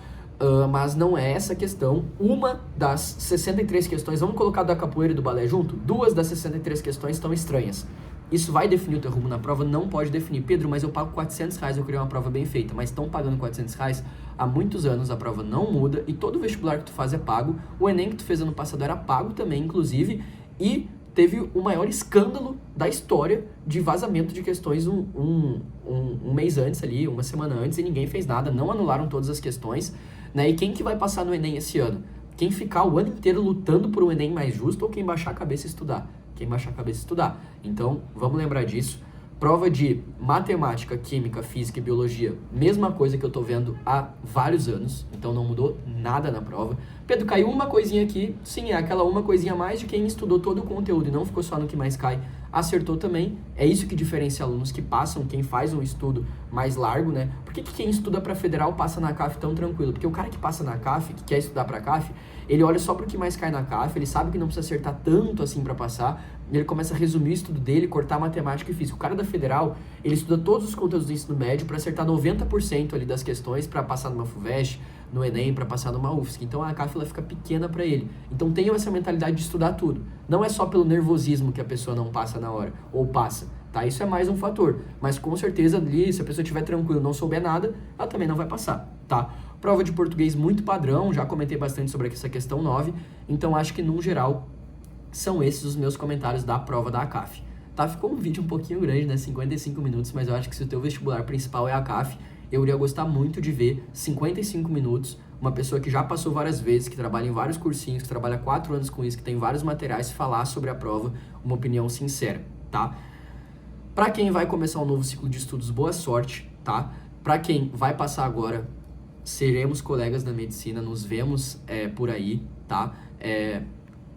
Mas não é essa questão. Uma das 63 questões, vamos colocar da capoeira e do balé junto? 2 das 63 questões estão estranhas. Isso vai definir o teu rumo na prova? Não pode definir. Pedro, mas eu pago R$400, eu queria uma prova bem feita. Mas estão pagando R$400 há muitos anos, a prova não muda e todo vestibular que tu faz é pago. O Enem que tu fez ano passado era pago também, inclusive. E teve o maior escândalo da história de vazamento de questões um mês antes ali, uma semana antes, e ninguém fez nada, não anularam todas as questões, né? E quem que vai passar no Enem esse ano? Quem ficar o ano inteiro lutando por um Enem mais justo ou quem baixar a cabeça e estudar? Quem baixar a cabeça e estudar. Então, vamos lembrar disso. Prova de matemática, química, física e biologia, mesma coisa que eu tô vendo há vários anos, então não mudou nada na prova. Pedro, caiu uma coisinha aqui, sim, é aquela uma coisinha a mais de quem estudou todo o conteúdo e não ficou só no que mais cai, acertou também. É isso que diferencia alunos que passam, quem faz um estudo mais largo, né? Por que quem estuda para federal passa na CAF tão tranquilo? Porque o cara que passa na CAF, que quer estudar para CAF, ele olha só pro que mais cai na CAF, ele sabe que não precisa acertar tanto assim para passar, ele começa a resumir o estudo dele, cortar matemática e física. O cara da federal, ele estuda todos os conteúdos do ensino médio para acertar 90% ali das questões para passar numa FUVEST, no Enem, para passar numa UFSC. Então a CAF ela fica pequena para ele. Então tenham essa mentalidade de estudar tudo. Não é só pelo nervosismo que a pessoa não passa na hora, ou passa, tá? Isso é mais um fator. Mas com certeza ali, se a pessoa estiver tranquila e não souber nada, ela também não vai passar, tá? Prova de português muito padrão, já comentei bastante sobre essa questão 9, então acho que no geral são esses os meus comentários da prova da CAF. Tá? Ficou um vídeo um pouquinho grande, né? 55 minutos, mas eu acho que se o teu vestibular principal é a CAF, eu iria gostar muito de ver 55 minutos, uma pessoa que já passou várias vezes, que trabalha em vários cursinhos, que trabalha 4 anos com isso, que tem vários materiais, falar sobre a prova, uma opinião sincera, tá? Para quem vai começar um novo ciclo de estudos, boa sorte, tá? Para quem vai passar agora, seremos colegas da medicina, nos vemos por aí, tá?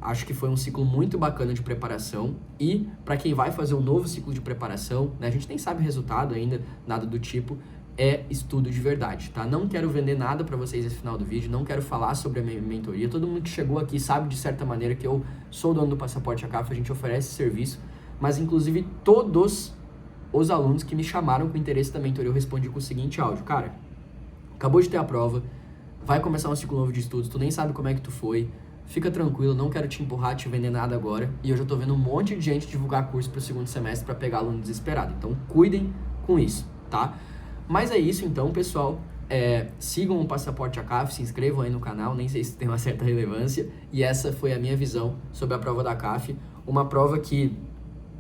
Acho que foi um ciclo muito bacana de preparação e para quem vai fazer um novo ciclo de preparação, né, a gente nem sabe o resultado ainda, nada do tipo, é estudo de verdade, tá? Não quero vender nada para vocês nesse final do vídeo, não quero falar sobre a minha mentoria, todo mundo que chegou aqui sabe de certa maneira que eu sou dono do Passaporte ACAF, a gente oferece esse serviço, mas inclusive todos os alunos que me chamaram com interesse da mentoria eu respondi com o seguinte áudio: cara, acabou de ter a prova, vai começar um ciclo novo de estudos, tu nem sabe como é que tu foi, fica tranquilo, não quero te empurrar, te vender nada agora. E eu já tô vendo um monte de gente divulgar curso pro segundo semestre para pegar aluno desesperado. Então, cuidem com isso, tá? Mas é isso então, pessoal. Sigam o Passaporte ACAF, se inscrevam aí no canal, nem sei se tem uma certa relevância. E essa foi a minha visão sobre a prova da CAF. Uma prova que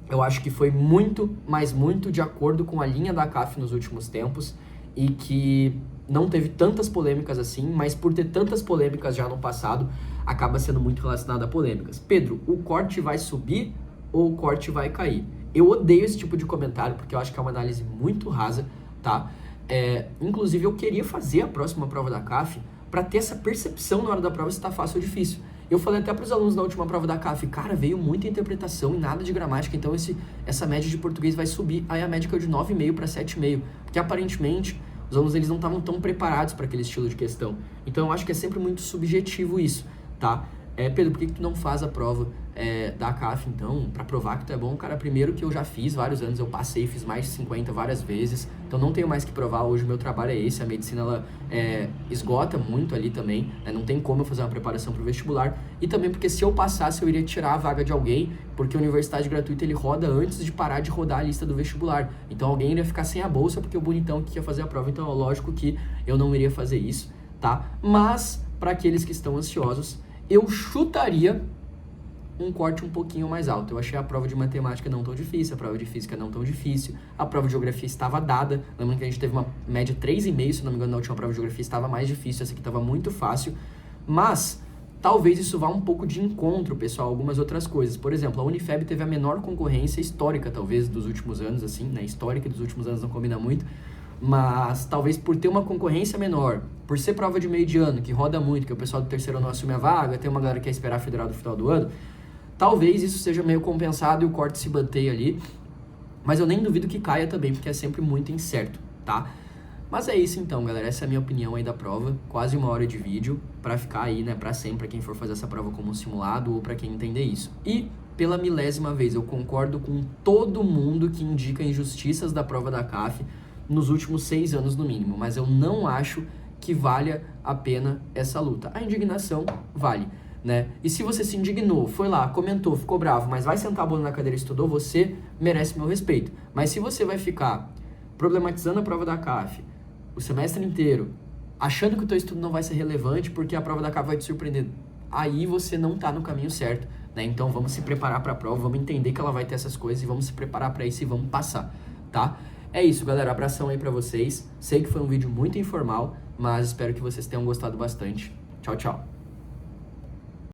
eu acho que foi muito, mas muito de acordo com a linha da CAF nos últimos tempos. E que não teve tantas polêmicas assim, mas por ter tantas polêmicas já no passado, acaba sendo muito relacionado a polêmicas. Pedro, o corte vai subir ou o corte vai cair? Eu odeio esse tipo de comentário, porque eu acho que é uma análise muito rasa, tá? Inclusive, eu queria fazer a próxima prova da CAF para ter essa percepção na hora da prova se tá fácil ou difícil. Eu falei até para os alunos na última prova da CAF, cara, veio muita interpretação e nada de gramática, então essa média de português vai subir. Aí a média caiu de 9,5 para 7,5, porque aparentemente os alunos eles não estavam tão preparados para aquele estilo de questão. Então eu acho que é sempre muito subjetivo isso, tá? Pedro, por que tu não faz a prova da CAF, então, para provar que tu é bom? Cara, primeiro que eu já fiz vários anos, eu passei, fiz mais de 50 várias vezes, então não tenho mais que provar, hoje o meu trabalho é esse, a medicina, ela esgota muito ali também, né? Não tem como eu fazer uma preparação para o vestibular, e também porque se eu passasse, eu iria tirar a vaga de alguém, porque a universidade gratuita, ele roda antes de parar de rodar a lista do vestibular, então alguém iria ficar sem a bolsa, porque o bonitão que ia fazer a prova, então é lógico que eu não iria fazer isso, tá? Mas, para aqueles que estão ansiosos, eu chutaria um corte um pouquinho mais alto. Eu achei a prova de matemática não tão difícil, a prova de física não tão difícil, a prova de geografia estava dada, lembrando que a gente teve uma média 3,5, se não me engano, na última prova de geografia estava mais difícil, essa aqui estava muito fácil, mas talvez isso vá um pouco de encontro, pessoal, a algumas outras coisas. Por exemplo, a Unifeb teve a menor concorrência histórica, talvez, dos últimos anos, assim, né, histórica dos últimos anos não combina muito, mas talvez por ter uma concorrência menor, por ser prova de meio de ano, que roda muito, que o pessoal do terceiro ano assume a vaga, tem uma galera que quer esperar a federal do final do ano, talvez isso seja meio compensado e o corte se mantenha ali, mas eu nem duvido que caia também, porque é sempre muito incerto, tá? Mas é isso então, galera, essa é a minha opinião aí da prova, quase 1 hora de vídeo, pra ficar aí, né, pra sempre, pra quem for fazer essa prova como um simulado ou pra quem entender isso. E, pela milésima vez, eu concordo com todo mundo que indica injustiças da prova da CAF, nos últimos 6 anos no mínimo, mas eu não acho que valha a pena essa luta. A indignação vale, né? E se você se indignou, foi lá, comentou, ficou bravo, mas vai sentar a bunda na cadeira e estudou, você merece meu respeito. Mas se você vai ficar problematizando a prova da CAF o semestre inteiro, achando que o teu estudo não vai ser relevante porque a prova da CAF vai te surpreender, aí você não tá no caminho certo, né? Então vamos se preparar para a prova, vamos entender que ela vai ter essas coisas e vamos se preparar para isso e vamos passar, tá? É isso, galera. Abração aí para vocês. Sei que foi um vídeo muito informal, mas espero que vocês tenham gostado bastante. Tchau, tchau.